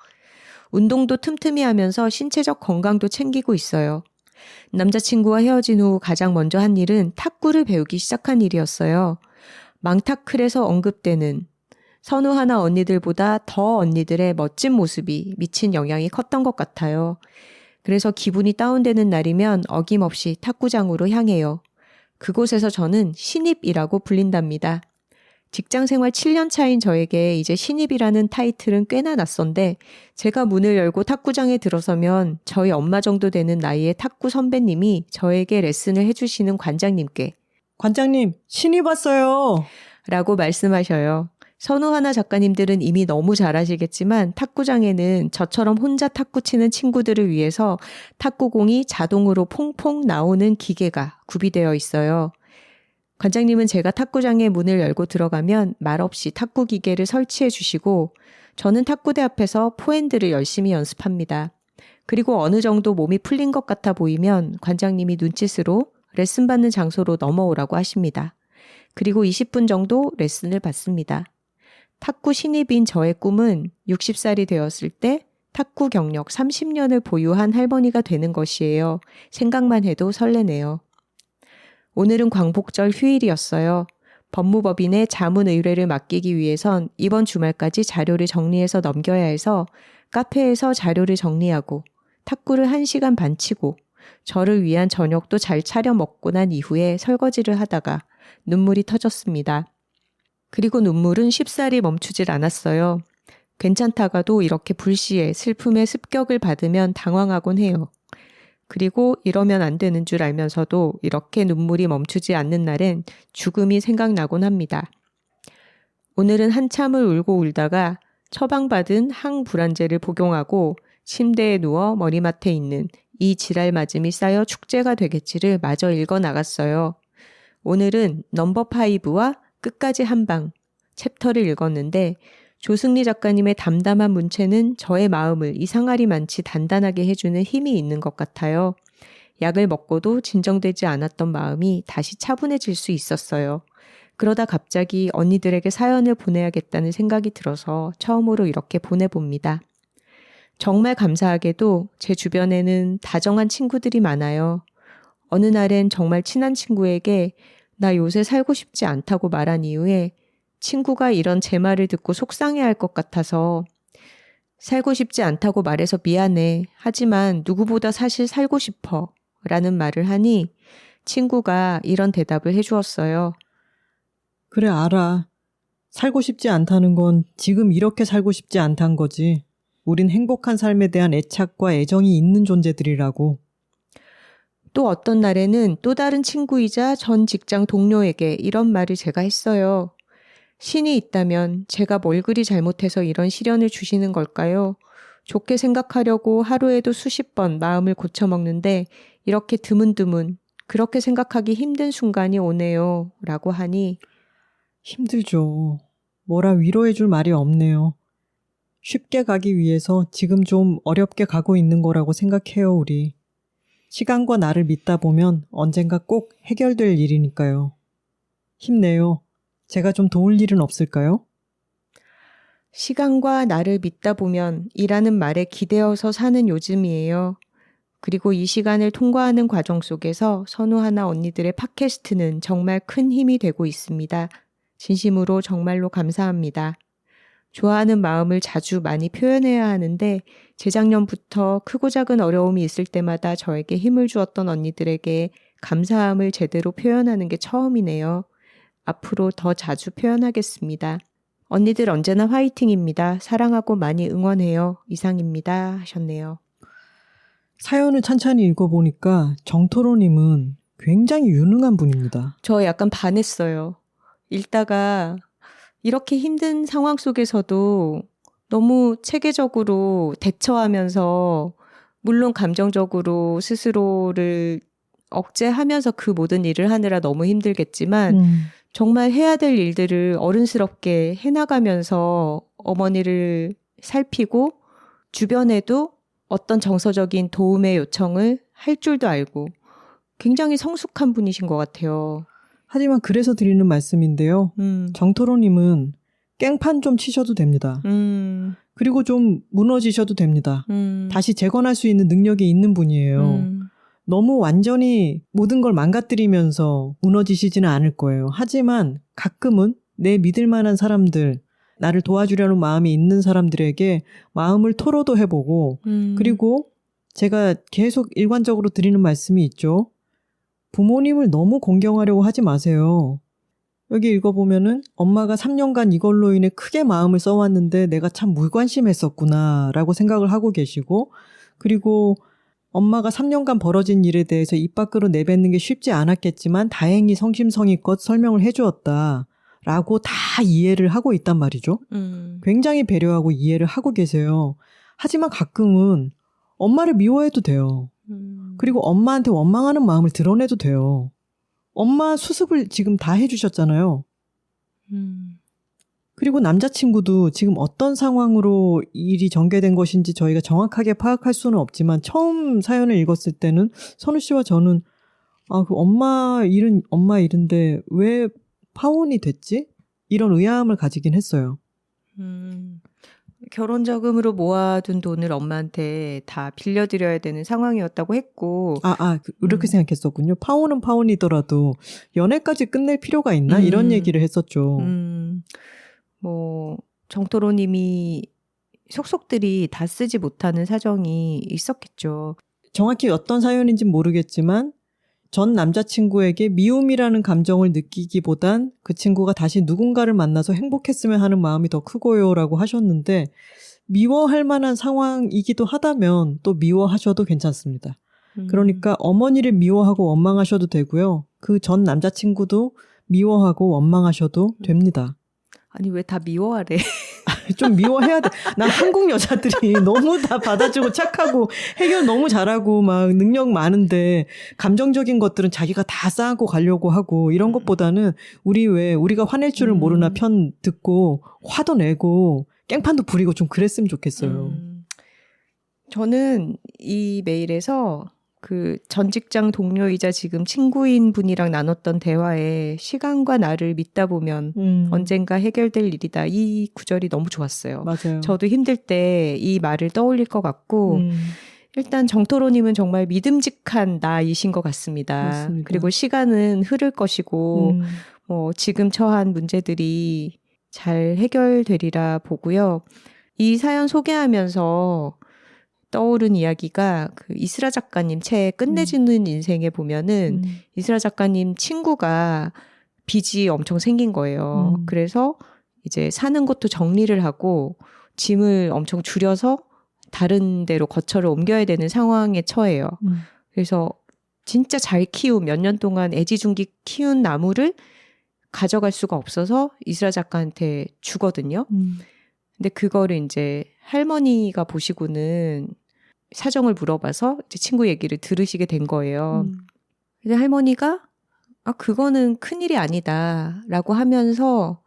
운동도 틈틈이 하면서 신체적 건강도 챙기고 있어요. 남자친구와 헤어진 후 가장 먼저 한 일은 탁구를 배우기 시작한 일이었어요. 망타클에서 언급되는 선우하나 언니들보다 더 언니들의 멋진 모습이 미친 영향이 컸던 것 같아요. 그래서 기분이 다운되는 날이면 어김없이 탁구장으로 향해요. 그곳에서 저는 신입이라고 불린답니다. 직장생활 7년 차인 저에게 이제 신입이라는 타이틀은 꽤나 낯선데 제가 문을 열고 탁구장에 들어서면 저희 엄마 정도 되는 나이의 탁구 선배님이 저에게 레슨을 해주시는 관장님께 관장님, 신입 왔어요. 라고 말씀하셔요. 선우하나 작가님들은 이미 너무 잘 아시겠지만 탁구장에는 저처럼 혼자 탁구 치는 친구들을 위해서 탁구공이 자동으로 퐁퐁 나오는 기계가 구비되어 있어요. 관장님은 제가 탁구장의 문을 열고 들어가면 말없이 탁구 기계를 설치해 주시고 저는 탁구대 앞에서 포핸드를 열심히 연습합니다. 그리고 어느 정도 몸이 풀린 것 같아 보이면 관장님이 눈짓으로 레슨 받는 장소로 넘어오라고 하십니다. 그리고 20분 정도 레슨을 받습니다. 탁구 신입인 저의 꿈은 60살이 되었을 때 탁구 경력 30년을 보유한 할머니가 되는 것이에요. 생각만 해도 설레네요. 오늘은 광복절 휴일이었어요. 법무법인에 자문 의뢰를 맡기기 위해선 이번 주말까지 자료를 정리해서 넘겨야 해서 카페에서 자료를 정리하고 탁구를 1시간 반 치고 저를 위한 저녁도 잘 차려 먹고 난 이후에 설거지를 하다가 눈물이 터졌습니다. 그리고 눈물은 쉽사리 멈추질 않았어요. 괜찮다가도 이렇게 불시에 슬픔의 습격을 받으면 당황하곤 해요. 그리고 이러면 안 되는 줄 알면서도 이렇게 눈물이 멈추지 않는 날엔 죽음이 생각나곤 합니다. 오늘은 한참을 울고 울다가 처방받은 항불안제를 복용하고 침대에 누워 머리맡에 있는 이 지랄 맞음이 쌓여 축제가 되겠지를 마저 읽어 나갔어요. 오늘은 넘버 5와 끝까지 한방 챕터를 읽었는데 조승리 작가님의 담담한 문체는 저의 마음을 이상하리 많지 단단하게 해주는 힘이 있는 것 같아요. 약을 먹고도 진정되지 않았던 마음이 다시 차분해질 수 있었어요. 그러다 갑자기 언니들에게 사연을 보내야겠다는 생각이 들어서 처음으로 이렇게 보내봅니다. 정말 감사하게도 제 주변에는 다정한 친구들이 많아요. 어느 날엔 정말 친한 친구에게 나 요새 살고 싶지 않다고 말한 이후에 친구가 이런 제 말을 듣고 속상해할 것 같아서 살고 싶지 않다고 말해서 미안해. 하지만 누구보다 사실 살고 싶어. 라는 말을 하니 친구가 이런 대답을 해주었어요. 그래, 알아. 살고 싶지 않다는 건 지금 이렇게 살고 싶지 않단 거지. 우린 행복한 삶에 대한 애착과 애정이 있는 존재들이라고. 또 어떤 날에는 또 다른 친구이자 전 직장 동료에게 이런 말을 제가 했어요. 신이 있다면 제가 뭘 그리 잘못해서 이런 시련을 주시는 걸까요? 좋게 생각하려고 하루에도 수십 번 마음을 고쳐먹는데 이렇게 드문드문 그렇게 생각하기 힘든 순간이 오네요. 라고 하니 힘들죠. 뭐라 위로해줄 말이 없네요. 쉽게 가기 위해서 지금 좀 어렵게 가고 있는 거라고 생각해요, 우리. 시간과 나를 믿다 보면 언젠가 꼭 해결될 일이니까요. 힘내요. 제가 좀 도울 일은 없을까요? 시간과 나를 믿다 보면 이라는 말에 기대어서 사는 요즘이에요. 그리고 이 시간을 통과하는 과정 속에서 선우하나 언니들의 팟캐스트는 정말 큰 힘이 되고 있습니다. 진심으로 정말로 감사합니다. 좋아하는 마음을 자주 많이 표현해야 하는데 재작년부터 크고 작은 어려움이 있을 때마다 저에게 힘을 주었던 언니들에게 감사함을 제대로 표현하는 게 처음이네요. 앞으로 더 자주 표현하겠습니다. 언니들 언제나 화이팅입니다. 사랑하고 많이 응원해요. 이상입니다. 하셨네요. 사연을 찬찬히 읽어보니까 정토로님은 굉장히 유능한 분입니다. 저 약간 반했어요. 읽다가 이렇게 힘든 상황 속에서도 너무 체계적으로 대처하면서 물론 감정적으로 스스로를 억제하면서 그 모든 일을 하느라 너무 힘들겠지만 정말 해야 될 일들을 어른스럽게 해나가면서 어머니를 살피고 주변에도 어떤 정서적인 도움의 요청을 할 줄도 알고 굉장히 성숙한 분이신 것 같아요. 하지만 그래서 드리는 말씀인데요. 정토로님은 깽판 좀 치셔도 됩니다. 그리고 좀 무너지셔도 됩니다. 다시 재건할 수 있는 능력이 있는 분이에요. 너무 완전히 모든 걸 망가뜨리면서 무너지시지는 않을 거예요. 하지만 가끔은 내 믿을 만한 사람들, 나를 도와주려는 마음이 있는 사람들에게 마음을 토로도 해보고 그리고 제가 계속 일관적으로 드리는 말씀이 있죠. 부모님을 너무 공경하려고 하지 마세요. 여기 읽어보면은 엄마가 3년간 이걸로 인해 크게 마음을 써왔는데 내가 참 무관심했었구나 라고 생각을 하고 계시고 그리고 엄마가 3년간 벌어진 일에 대해서 입 밖으로 내뱉는 게 쉽지 않았겠지만 다행히 성심성의껏 설명을 해주었다 라고 다 이해를 하고 있단 말이죠. 굉장히 배려하고 이해를 하고 계세요. 하지만 가끔은 엄마를 미워해도 돼요. 그리고 엄마한테 원망하는 마음을 드러내도 돼요. 엄마 수습을 지금 다 해주셨잖아요. 그리고 남자친구도 지금 어떤 상황으로 일이 전개된 것인지 저희가 정확하게 파악할 수는 없지만 처음 사연을 읽었을 때는 선우 씨와 저는 그 엄마 일은 엄마 일인데 왜 파혼이 됐지? 이런 의아함을 가지긴 했어요. 결혼 자금으로 모아둔 돈을 엄마한테 다 빌려드려야 되는 상황이었다고 했고 이렇게 생각했었군요. 파혼은 파혼이더라도 연애까지 끝낼 필요가 있나? 이런 얘기를 했었죠. 뭐 정토로님이 속속들이 다 쓰지 못하는 사정이 있었겠죠. 정확히 어떤 사연인지는 모르겠지만 전 남자친구에게 미움이라는 감정을 느끼기보단 그 친구가 다시 누군가를 만나서 행복했으면 하는 마음이 더 크고요 라고 하셨는데 미워할 만한 상황이기도 하다면 또 미워하셔도 괜찮습니다. 그러니까 어머니를 미워하고 원망하셔도 되고요. 그 전 남자친구도 미워하고 원망하셔도 됩니다. 아니 왜 다 미워하래? 좀 미워해야 돼. 난 한국 여자들이 너무 다 받아주고 착하고 해결 너무 잘하고 막 능력 많은데 감정적인 것들은 자기가 다 쌓고 가려고 하고 이런 것보다는 우리가 화낼 줄을 모르나 편 듣고 화도 내고 깽판도 부리고 좀 그랬으면 좋겠어요. 저는 이 메일에서 그 전 직장 동료이자 지금 친구인 분이랑 나눴던 대화에 시간과 나를 믿다 보면 언젠가 해결될 일이다. 이 구절이 너무 좋았어요. 맞아요. 저도 힘들 때 이 말을 떠올릴 것 같고 일단 정토로님은 정말 믿음직한 나이신 것 같습니다. 맞습니다. 그리고 시간은 흐를 것이고 지금 처한 문제들이 잘 해결되리라 보고요. 이 사연 소개하면서 떠오른 이야기가 그 이스라 작가님 책 끝내주는 인생에 보면은 이스라 작가님 친구가 빚이 엄청 생긴 거예요. 그래서 이제 사는 곳도 정리를 하고 짐을 엄청 줄여서 다른 데로 거처를 옮겨야 되는 상황에 처해요. 그래서 진짜 잘 키운 몇 년 동안 애지중지 키운 나무를 가져갈 수가 없어서 이스라 작가한테 주거든요. 근데 그거를 이제 할머니가 보시고는 사정을 물어봐서 이제 친구 얘기를 들으시게 된 거예요. 근데 할머니가 그거는 큰일이 아니다라고 하면서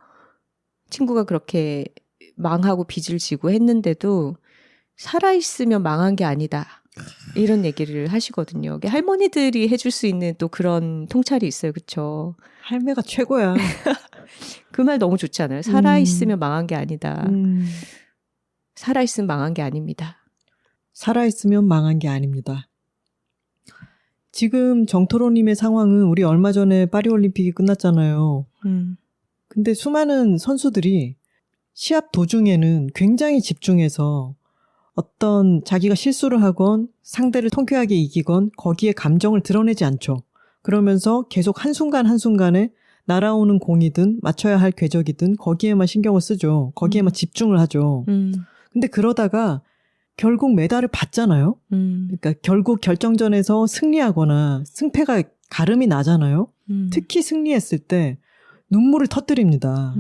친구가 그렇게 망하고 빚을 지고 했는데도 살아있으면 망한 게 아니다. 이런 얘기를 하시거든요. 할머니들이 해줄 수 있는 또 그런 통찰이 있어요. 그렇죠? 할매가 최고야. 그 말 너무 좋지 않아요? 살아있으면 망한 게 아니다. 살아있으면 망한 게 아닙니다. 살아있으면 망한 게 아닙니다. 지금 정토로님의 상황은 우리 얼마 전에 파리올림픽이 끝났잖아요. 근데 수많은 선수들이 시합 도중에는 굉장히 집중해서 어떤 자기가 실수를 하건 상대를 통쾌하게 이기건 거기에 감정을 드러내지 않죠. 그러면서 계속 한순간 한순간에 날아오는 공이든 맞춰야 할 궤적이든 거기에만 신경을 쓰죠. 거기에만 집중을 하죠. 근데 그러다가 결국 메달을 받잖아요. 그러니까 결국 결정전에서 승리하거나 승패가 가름이 나잖아요. 특히 승리했을 때 눈물을 터뜨립니다.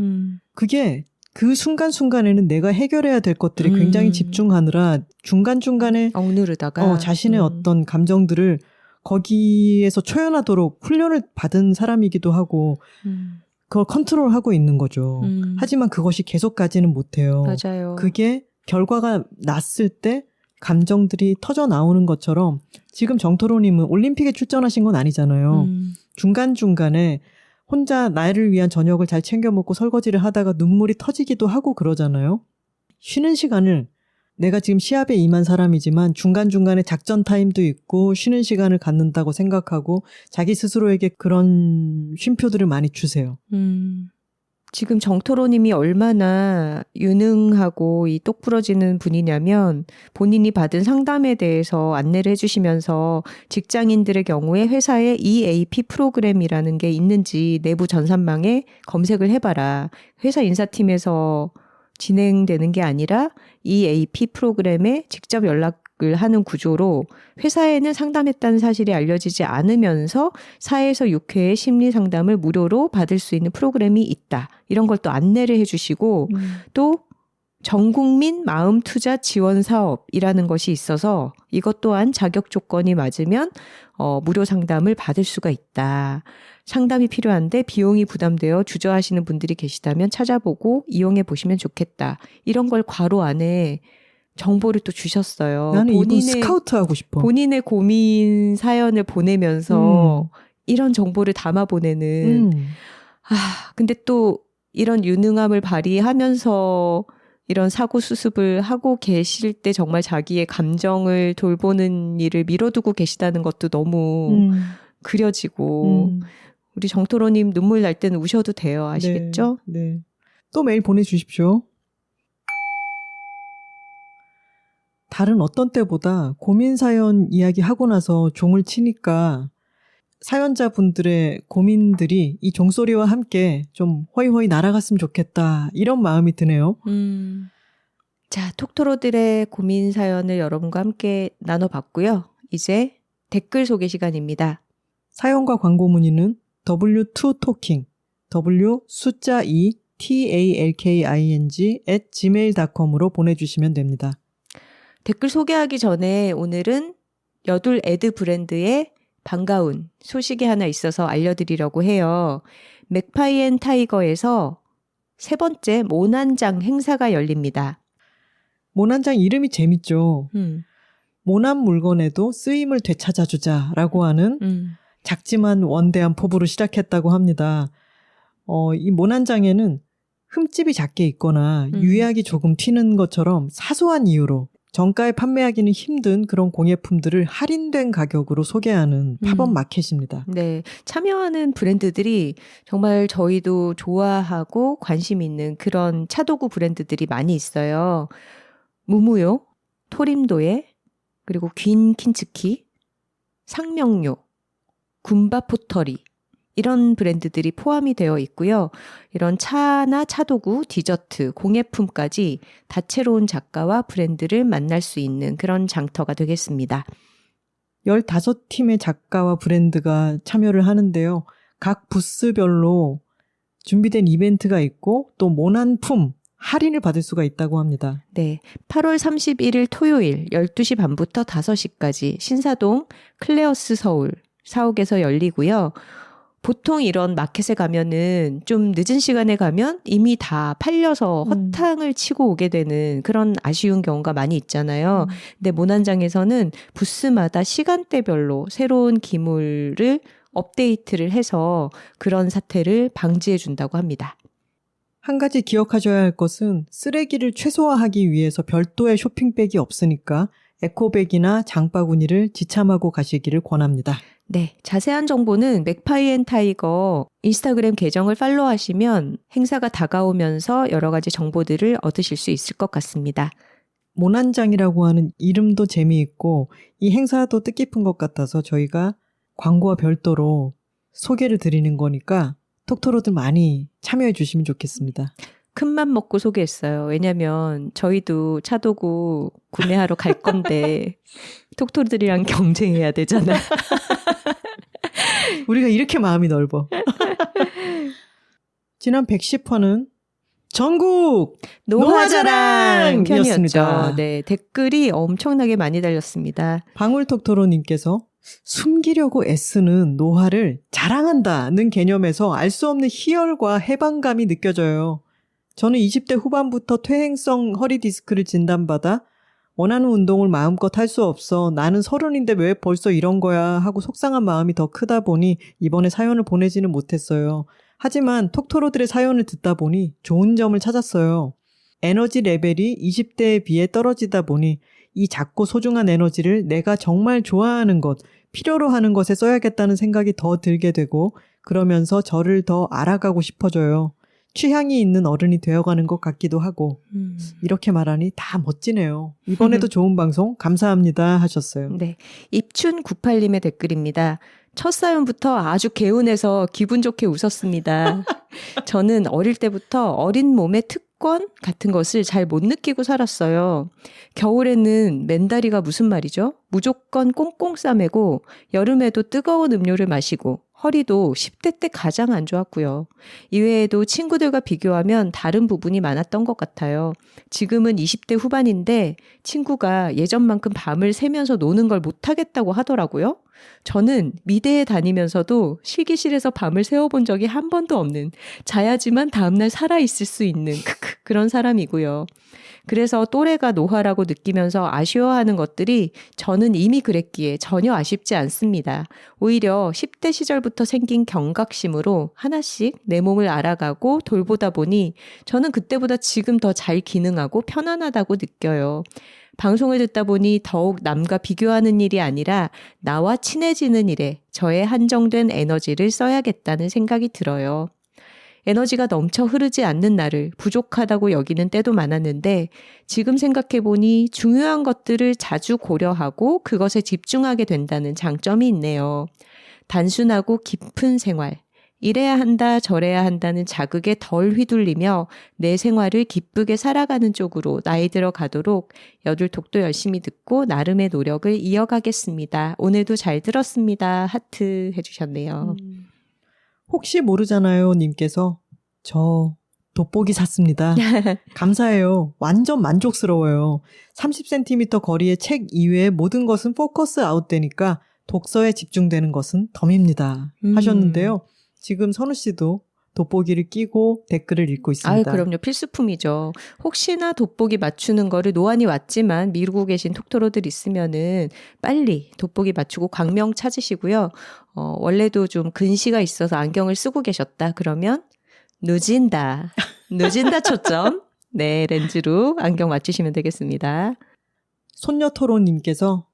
그게 그 순간순간에는 내가 해결해야 될 것들이 굉장히 집중하느라 중간중간에 억누르다가 자신의 어떤 감정들을 거기에서 초연하도록 훈련을 받은 사람이기도 하고 그걸 컨트롤하고 있는 거죠. 하지만 그것이 계속 가지는 못해요. 맞아요. 그게 결과가 났을 때 감정들이 터져 나오는 것처럼 지금 정토로님은 올림픽에 출전하신 건 아니잖아요. 중간중간에 혼자 나를 위한 저녁을 잘 챙겨 먹고 설거지를 하다가 눈물이 터지기도 하고 그러잖아요. 쉬는 시간을 내가 지금 시합에 임한 사람이지만 중간중간에 작전 타임도 있고 쉬는 시간을 갖는다고 생각하고 자기 스스로에게 그런 쉼표들을 많이 주세요. 지금 정토로님이 얼마나 유능하고 이 똑부러지는 분이냐면 본인이 받은 상담에 대해서 안내를 해주시면서 직장인들의 경우에 회사에 EAP 프로그램이라는 게 있는지 내부 전산망에 검색을 해봐라. 회사 인사팀에서 진행되는 게 아니라 EAP 프로그램에 직접 연락을 하는 구조로 회사에는 상담했다는 사실이 알려지지 않으면서 4에서 6회의 심리 상담을 무료로 받을 수 있는 프로그램이 있다. 이런 걸 또 안내를 해주시고 또 전국민 마음투자 지원 사업이라는 것이 있어서 이것 또한 자격 조건이 맞으면 무료 상담을 받을 수가 있다. 상담이 필요한데 비용이 부담되어 주저하시는 분들이 계시다면 찾아보고 이용해 보시면 좋겠다. 이런 걸 괄호 안에 정보를 또 주셨어요. 나는 이분 스카우트 하고 싶어. 본인의 고민 사연을 보내면서 이런 정보를 담아 보내는 근데 또 이런 유능함을 발휘하면서 이런 사고 수습을 하고 계실 때 정말 자기의 감정을 돌보는 일을 미뤄두고 계시다는 것도 너무 그려지고 우리 정토로님 눈물 날 때는 우셔도 돼요. 아시겠죠? 네. 또 메일 보내주십시오. 다른 어떤 때보다 고민 사연 이야기하고 나서 종을 치니까 사연자분들의 고민들이 이 종소리와 함께 좀 허이허이 날아갔으면 좋겠다 이런 마음이 드네요. 자, 톡토로들의 고민 사연을 여러분과 함께 나눠봤고요. 이제 댓글 소개 시간입니다. 사연과 광고 문의는 w2talking, w 숫자 2 talking @gmail.com으로 보내주시면 됩니다. 댓글 소개하기 전에 오늘은 여둘 애드 브랜드의 반가운 소식이 하나 있어서 알려드리려고 해요. 맥파이 앤 타이거에서 세 번째 모난장 행사가 열립니다. 모난장 이름이 재밌죠. 모난 물건에도 쓰임을 되찾아주자라고 하는 작지만 원대한 포부로 시작했다고 합니다. 이 모난장에는 흠집이 작게 있거나 유약이 조금 튀는 것처럼 사소한 이유로 정가에 판매하기는 힘든 그런 공예품들을 할인된 가격으로 소개하는 팝업 마켓입니다. 네, 참여하는 브랜드들이 정말 저희도 좋아하고 관심 있는 그런 차도구 브랜드들이 많이 있어요. 무무요, 토림도에, 그리고 긴 킨츠키, 상명요, 군바 포터리 이런 브랜드들이 포함이 되어 있고요. 이런 차나 차도구, 디저트, 공예품까지 다채로운 작가와 브랜드를 만날 수 있는 그런 장터가 되겠습니다. 15팀의 작가와 브랜드가 참여를 하는데요. 각 부스별로 준비된 이벤트가 있고 또 모난품 할인을 받을 수가 있다고 합니다. 네, 8월 31일 토요일 12시 반부터 5시까지 신사동 클레어스 서울 사옥에서 열리고요. 보통 이런 마켓에 가면은 좀 늦은 시간에 가면 이미 다 팔려서 허탕을 치고 오게 되는 그런 아쉬운 경우가 많이 있잖아요. 근데 모난장에서는 부스마다 시간대별로 새로운 기물을 업데이트를 해서 그런 사태를 방지해 준다고 합니다. 한 가지 기억하셔야 할 것은 쓰레기를 최소화하기 위해서 별도의 쇼핑백이 없으니까 에코백이나 장바구니를 지참하고 가시기를 권합니다. 네, 자세한 정보는 맥파이 앤 타이거 인스타그램 계정을 팔로우하시면 행사가 다가오면서 여러 가지 정보들을 얻으실 수 있을 것 같습니다. 모난장이라고 하는 이름도 재미있고 이 행사도 뜻깊은 것 같아서 저희가 광고와 별도로 소개를 드리는 거니까 톡토로들 많이 참여해 주시면 좋겠습니다. 큰맘 먹고 소개했어요. 왜냐면 저희도 차도구 구매하러 갈 건데 톡토들이랑 경쟁해야 되잖아. 우리가 이렇게 마음이 넓어. 지난 110화는 전국 노화자랑 편이었습니다. 편이었죠. 네, 댓글이 엄청나게 많이 달렸습니다. 방울톡토로님께서 숨기려고 애쓰는 노화를 자랑한다는 개념에서 알 수 없는 희열과 해방감이 느껴져요. 저는 20대 후반부터 퇴행성 허리 디스크를 진단받아 원하는 운동을 마음껏 할 수 없어 나는 30인데 왜 벌써 이런 거야 하고 속상한 마음이 더 크다 보니 이번에 사연을 보내지는 못했어요. 하지만 톡토로들의 사연을 듣다 보니 좋은 점을 찾았어요. 에너지 레벨이 20대에 비해 떨어지다 보니 이 작고 소중한 에너지를 내가 정말 좋아하는 것, 필요로 하는 것에 써야겠다는 생각이 더 들게 되고 그러면서 저를 더 알아가고 싶어져요. 취향이 있는 어른이 되어가는 것 같기도 하고 이렇게 말하니 다 멋지네요. 이번에도 좋은 방송 감사합니다 하셨어요. 네, 입춘98님의 댓글입니다. 첫 사연부터 아주 개운해서 기분 좋게 웃었습니다. 저는 어릴 때부터 어린 몸의 특권 같은 것을 잘 못 느끼고 살았어요. 겨울에는 맨다리가 무슨 말이죠? 무조건 꽁꽁 싸매고 여름에도 뜨거운 음료를 마시고 허리도 10대 때 가장 안 좋았고요. 이외에도 친구들과 비교하면 다른 부분이 많았던 것 같아요. 지금은 20대 후반인데 친구가 예전만큼 밤을 새면서 노는 걸 못하겠다고 하더라고요. 저는 미대에 다니면서도 실기실에서 밤을 새워본 적이 한 번도 없는 자야지만 다음날 살아있을 수 있는 그런 사람이고요. 그래서 또래가 노화라고 느끼면서 아쉬워하는 것들이 저는 이미 그랬기에 전혀 아쉽지 않습니다. 오히려 10대 시절부터 생긴 경각심으로 하나씩 내 몸을 알아가고 돌보다 보니 저는 그때보다 지금 더 잘 기능하고 편안하다고 느껴요. 방송을 듣다 보니 더욱 남과 비교하는 일이 아니라 나와 친해지는 일에 저의 한정된 에너지를 써야겠다는 생각이 들어요. 에너지가 넘쳐 흐르지 않는 나를 부족하다고 여기는 때도 많았는데 지금 생각해보니 중요한 것들을 자주 고려하고 그것에 집중하게 된다는 장점이 있네요. 단순하고 깊은 생활, 이래야 한다 저래야 한다는 자극에 덜 휘둘리며 내 생활을 기쁘게 살아가는 쪽으로 나이 들어 가도록 여둘톡도 열심히 듣고 나름의 노력을 이어가겠습니다. 오늘도 잘 들었습니다. 하트 해주셨네요. 혹시 모르잖아요 님께서 저 돋보기 샀습니다. 감사해요. 완전 만족스러워요. 30cm 거리의 책 이외의 모든 것은 포커스 아웃되니까 독서에 집중되는 것은 덤입니다. 하셨는데요. 지금 선우 씨도 돋보기를 끼고 댓글을 읽고 있습니다. 그럼요. 필수품이죠. 혹시나 돋보기 맞추는 거를 노안이 왔지만 미루고 계신 톡토로들 있으면은 빨리 돋보기 맞추고 광명 찾으시고요. 원래도 좀 근시가 있어서 안경을 쓰고 계셨다. 그러면 늦은다 초점. 네, 렌즈로 안경 맞추시면 되겠습니다. 손녀토로님께서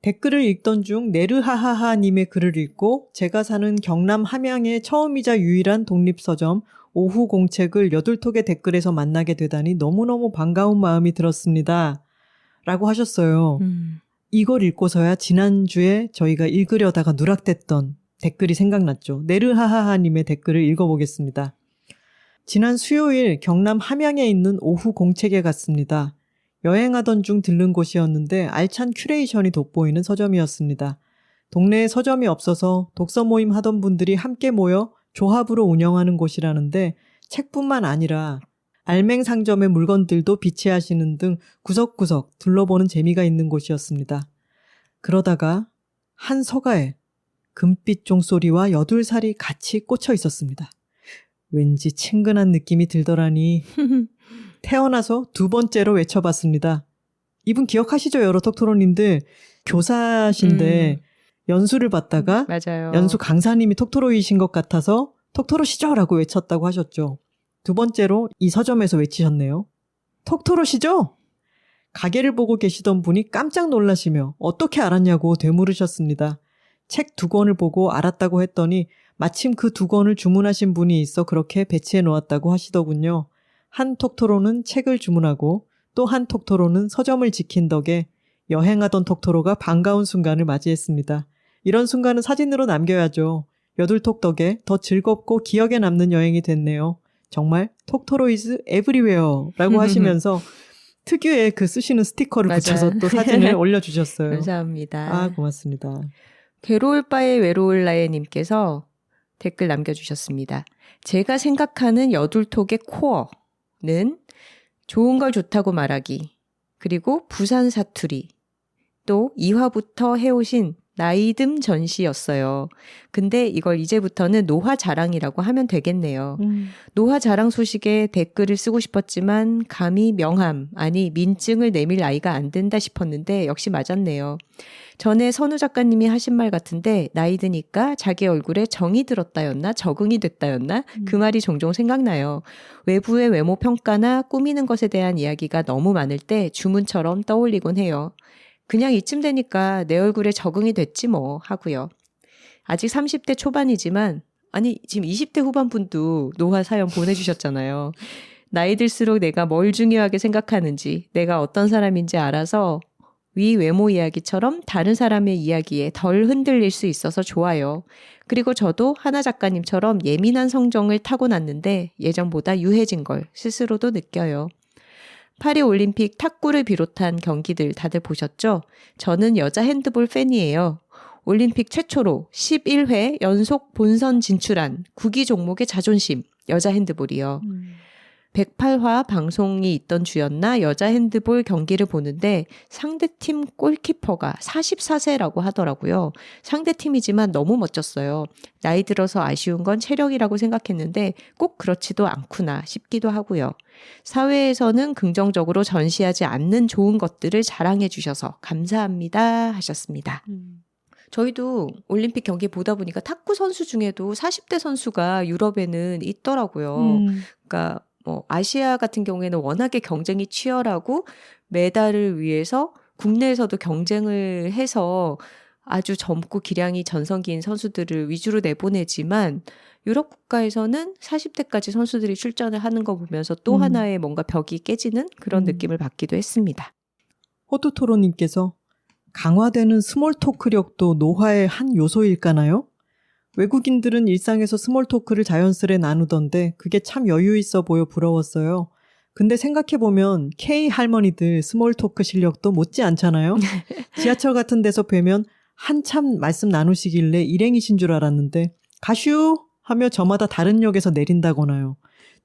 댓글을 읽던 중 네르하하하님의 글을 읽고 제가 사는 경남 함양의 처음이자 유일한 독립서점 오후 공책을 여둘톡의 댓글에서 만나게 되다니 너무너무 반가운 마음이 들었습니다. 라고 하셨어요. 이걸 읽고서야 지난주에 저희가 읽으려다가 누락됐던 댓글이 생각났죠. 네르하하하님의 댓글을 읽어보겠습니다. 지난 수요일 경남 함양에 있는 오후 공책에 갔습니다. 여행하던 중 들른 곳이었는데 알찬 큐레이션이 돋보이는 서점이었습니다. 동네에 서점이 없어서 독서 모임 하던 분들이 함께 모여 조합으로 운영하는 곳이라는데 책뿐만 아니라 알맹상점의 물건들도 비치하시는 등 구석구석 둘러보는 재미가 있는 곳이었습니다. 그러다가 한 서가에 금빛 종소리와 여둘살이 같이 꽂혀 있었습니다. 왠지 친근한 느낌이 들더라니 태어나서 두 번째로 외쳐봤습니다. 이분 기억하시죠? 여러 톡토로님들 교사신데 연수를 받다가 맞아요. 연수 강사님이 톡토로이신 것 같아서 톡토로시죠? 라고 외쳤다고 하셨죠. 두 번째로 이 서점에서 외치셨네요. 톡토로시죠? 가게를 보고 계시던 분이 깜짝 놀라시며 어떻게 알았냐고 되물으셨습니다. 책 2권을 보고 알았다고 했더니 마침 그 2권을 주문하신 분이 있어 그렇게 배치해 놓았다고 하시더군요. 한 톡토로는 책을 주문하고 또 한 톡토로는 서점을 지킨 덕에 여행하던 톡토로가 반가운 순간을 맞이했습니다. 이런 순간은 사진으로 남겨야죠. 여둘톡 덕에 더 즐겁고 기억에 남는 여행이 됐네요. 정말 톡토로 is everywhere 라고 하시면서 특유의 그 쓰시는 스티커를 맞아요. 붙여서 또 사진을 올려주셨어요. 감사합니다. 고맙습니다. 괴로울 바에 외로울 나의 님께서 댓글 남겨주셨습니다. 제가 생각하는 여둘톡의 코어는 좋은 걸 좋다고 말하기, 그리고 부산 사투리, 또 2화부터 해오신 나이듦 전시였어요. 근데 이걸 이제부터는 노화 자랑이라고 하면 되겠네요. 노화 자랑 소식에 댓글을 쓰고 싶었지만 감히 명함, 아니 민증을 내밀 나이가 안 된다 싶었는데 역시 맞았네요. 전에 선우 작가님이 하신 말 같은데 나이 드니까 자기 얼굴에 정이 들었다였나 적응이 됐다였나 그 말이 종종 생각나요. 외부의 외모 평가나 꾸미는 것에 대한 이야기가 너무 많을 때 주문처럼 떠올리곤 해요. 그냥 이쯤 되니까 내 얼굴에 적응이 됐지 뭐 하고요. 아직 30대 초반이지만 아니 지금 20대 후반분도 노화 사연 보내주셨잖아요. 나이 들수록 내가 뭘 중요하게 생각하는지 내가 어떤 사람인지 알아서 위 외모 이야기처럼 다른 사람의 이야기에 덜 흔들릴 수 있어서 좋아요. 그리고 저도 하나 작가님처럼 예민한 성정을 타고났는데 예전보다 유해진 걸 스스로도 느껴요. 파리올림픽 탁구를 비롯한 경기들 다들 보셨죠? 저는 여자 핸드볼 팬이에요. 올림픽 최초로 11회 연속 본선 진출한 구기 종목의 자존심, 여자 핸드볼이요. 108화 방송이 있던 주였나 여자 핸드볼 경기를 보는데 상대팀 골키퍼가 44세라고 하더라고요. 상대팀이지만 너무 멋졌어요. 나이 들어서 아쉬운 건 체력이라고 생각했는데 꼭 그렇지도 않구나 싶기도 하고요. 사회에서는 긍정적으로 전시하지 않는 좋은 것들을 자랑해 주셔서 감사합니다 하셨습니다. 저희도 올림픽 경기 보다 보니까 탁구 선수 중에도 40대 선수가 유럽에는 있더라고요. 그러니까 뭐 아시아 같은 경우에는 워낙에 경쟁이 치열하고 메달을 위해서 국내에서도 경쟁을 해서 아주 젊고 기량이 전성기인 선수들을 위주로 내보내지만 유럽 국가에서는 40대까지 선수들이 출전을 하는 거 보면서 또 하나의 뭔가 벽이 깨지는 그런 느낌을 받기도 했습니다. 호두토로님께서 강화되는 스몰 토크력도 노화의 한 요소일까나요? 외국인들은 일상에서 스몰 토크를 자연스레 나누던데 그게 참 여유 있어 보여 부러웠어요. 근데 생각해보면 K 할머니들 스몰 토크 실력도 못지 않잖아요. 지하철 같은 데서 뵈면 한참 말씀 나누시길래 일행이신 줄 알았는데 가슈 하며 저마다 다른 역에서 내린다거나요.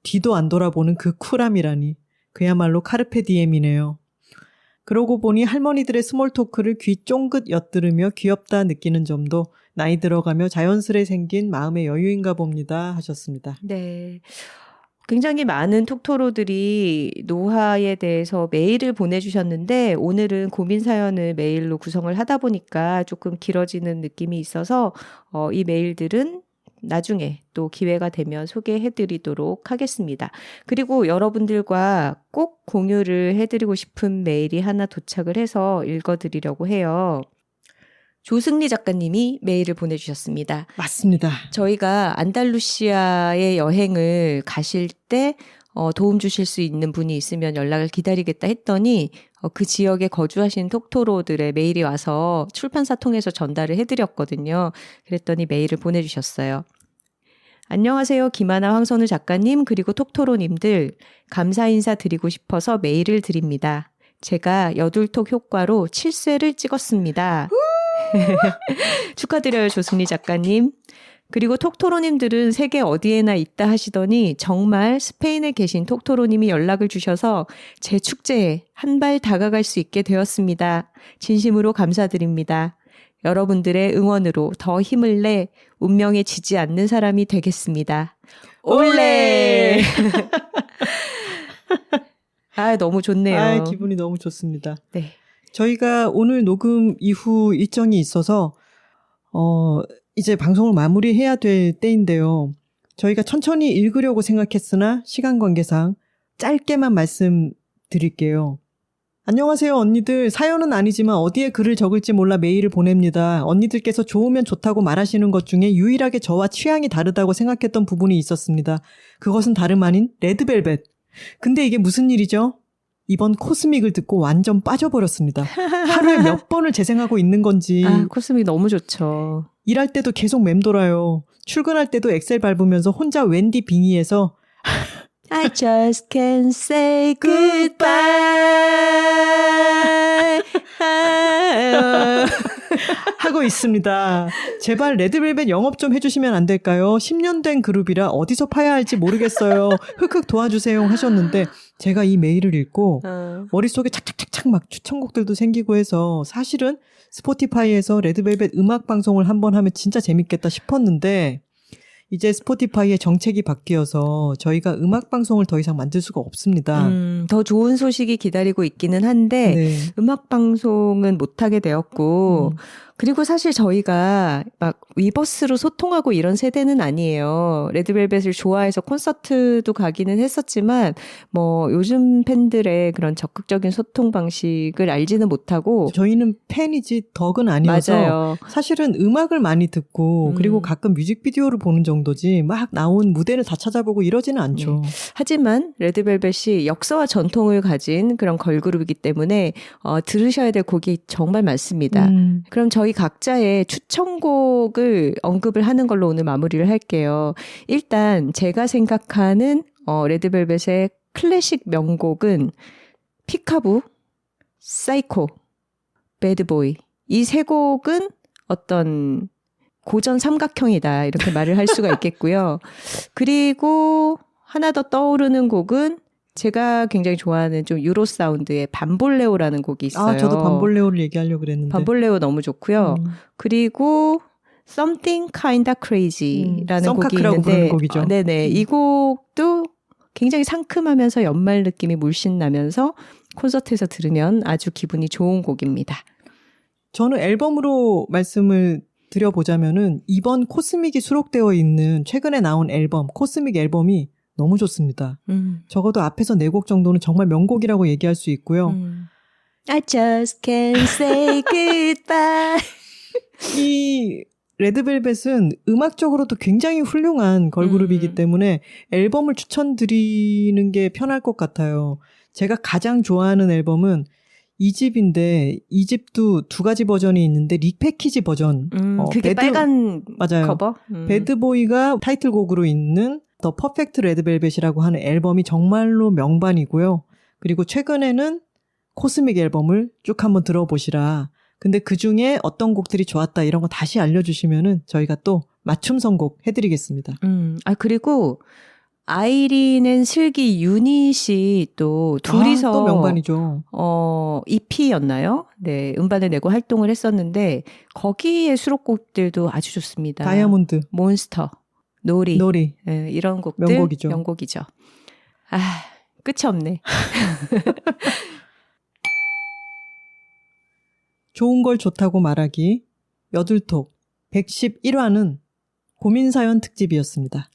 뒤도 안 돌아보는 그 쿨함이라니 그야말로 카르페 디엠이네요. 그러고 보니 할머니들의 스몰 토크를 귀 쫑긋 엿들으며 귀엽다 느끼는 점도 나이 들어가며 자연스레 생긴 마음의 여유인가 봅니다 하셨습니다. 네. 굉장히 많은 톡토로들이 노화에 대해서 메일을 보내주셨는데 오늘은 고민 사연을 메일로 구성을 하다 보니까 조금 길어지는 느낌이 있어서 이 메일들은 나중에 또 기회가 되면 소개해드리도록 하겠습니다. 그리고 여러분들과 꼭 공유를 해드리고 싶은 메일이 하나 도착을 해서 읽어드리려고 해요. 조승리 작가님이 메일을 보내주셨습니다. 맞습니다. 저희가 안달루시아의 여행을 가실 때 도움 주실 수 있는 분이 있으면 연락을 기다리겠다 했더니 그 지역에 거주하신 톡토로들의 메일이 와서 출판사 통해서 전달을 해드렸거든요. 그랬더니 메일을 보내주셨어요. 안녕하세요. 김하나 황선우 작가님 그리고 톡토로님들 감사 인사 드리고 싶어서 메일을 드립니다. 제가 여둘톡 효과로 7쇄를 찍었습니다. 축하드려요, 조승리 작가님. 그리고 톡토로님들은 세계 어디에나 있다 하시더니 정말 스페인에 계신 톡토로님이 연락을 주셔서 제 축제에 한 발 다가갈 수 있게 되었습니다. 진심으로 감사드립니다. 여러분들의 응원으로 더 힘을 내 운명에 지지 않는 사람이 되겠습니다. 올레! 아, 너무 좋네요. 아, 기분이 너무 좋습니다. 네. 저희가 오늘 녹음 이후 일정이 있어서 이제 방송을 마무리해야 될 때인데요. 저희가 천천히 읽으려고 생각했으나 시간 관계상 짧게만 말씀드릴게요. 안녕하세요 언니들. 사연은 아니지만 어디에 글을 적을지 몰라 메일을 보냅니다. 언니들께서 좋으면 좋다고 말하시는 것 중에 유일하게 저와 취향이 다르다고 생각했던 부분이 있었습니다. 그것은 다름 아닌 레드벨벳. 근데 이게 무슨 일이죠? 이번 코스믹을 듣고 완전 빠져버렸습니다. 하루에 몇 번을 재생하고 있는 건지. 아, 코스믹 너무 좋죠. 일할 때도 계속 맴돌아요. 출근할 때도 엑셀 밟으면서 혼자 웬디 빙의해서 I just can't say goodbye. 하고 있습니다. 제발 레드벨벳 영업 좀 해주시면 안 될까요? 10년 된 그룹이라 어디서 파야 할지 모르겠어요. 흑흑 도와주세요 하셨는데 제가 이 메일을 읽고 머릿속에 착착착착 막 추천곡들도 생기고 해서 사실은 스포티파이에서 레드벨벳 음악 방송을 한번 하면 진짜 재밌겠다 싶었는데 이제 스포티파이의 정책이 바뀌어서 저희가 음악 방송을 더 이상 만들 수가 없습니다. 더 좋은 소식이 기다리고 있기는 한데 네. 음악 방송은 못하게 되었고 그리고 사실 저희가 막 위버스로 소통하고 이런 세대는 아니에요. 레드벨벳을 좋아해서 콘서트도 가기는 했었지만 뭐 요즘 팬들의 그런 적극적인 소통 방식을 알지는 못하고 저희는 팬이지 덕은 아니어서 맞아요. 사실은 음악을 많이 듣고 그리고 가끔 뮤직비디오를 보는 정도지 막 나온 무대를 다 찾아보고 이러지는 않죠. 네. 하지만 레드벨벳이 역사와 전통을 가진 그런 걸그룹이기 때문에 들으셔야 될 곡이 정말 많습니다. 그럼 저희 각자의 추천곡을 언급을 하는 걸로 오늘 마무리를 할게요. 일단 제가 생각하는 레드벨벳의 클래식 명곡은 피카부, 사이코, 배드보이 이 세 곡은 어떤 고전 삼각형이다 이렇게 말을 할 수가 있겠고요. 그리고 하나 더 떠오르는 곡은 제가 굉장히 좋아하는 좀 유로 사운드의 밤볼레오라는 곡이 있어요. 아, 저도 밤볼레오를 얘기하려고 그랬는데. 밤볼레오 너무 좋고요. 그리고 Something Kinda Crazy라는 곡이 있는데 부르는 곡이죠. 네네. 이 곡도 굉장히 상큼하면서 연말 느낌이 물씬 나면서 콘서트에서 들으면 아주 기분이 좋은 곡입니다. 저는 앨범으로 말씀을 드려보자면은 이번 코스믹이 수록되어 있는 최근에 나온 앨범, 코스믹 앨범이 너무 좋습니다. 적어도 앞에서 4곡 정도는 정말 명곡이라고 얘기할 수 있고요. I just can't say goodbye. 이 레드벨벳은 음악적으로도 굉장히 훌륭한 걸그룹이기 때문에 앨범을 추천드리는 게 편할 것 같아요. 제가 가장 좋아하는 앨범은 2집인데 2집도 두 가지 버전이 있는데 리패키지 버전. 그게 빨간 맞아요. 커버? 배드보이가 타이틀곡으로 있는 더 퍼펙트 레드벨벳이라고 하는 앨범이 정말로 명반이고요. 그리고 최근에는 코스믹 앨범을 쭉 한번 들어보시라. 근데 그중에 어떤 곡들이 좋았다 이런 거 다시 알려주시면은 저희가 또 맞춤 선곡 해드리겠습니다. 그리고 아이린 앤 슬기 유닛이 또 둘이서 또 명반이죠. EP였나요? 네, 음반을 내고 활동을 했었는데 거기에 수록곡들도 아주 좋습니다. 다이아몬드, 몬스터, 놀이, 네, 이런 곡들 명곡이죠. 끝이 없네. 좋은 걸 좋다고 말하기 여둘톡 111화는 고민사연 특집이었습니다.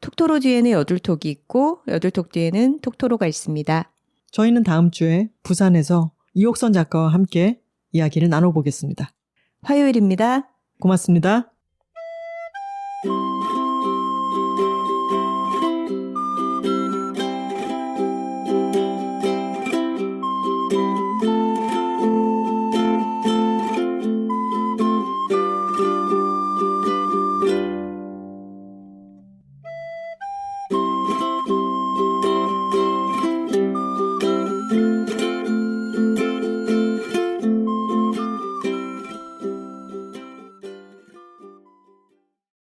톡토로 뒤에는 여둘톡이 있고 여둘톡 뒤에는 톡토로가 있습니다. 저희는 다음 주에 부산에서 이옥선 작가와 함께 이야기를 나눠보겠습니다. 화요일입니다. 고맙습니다.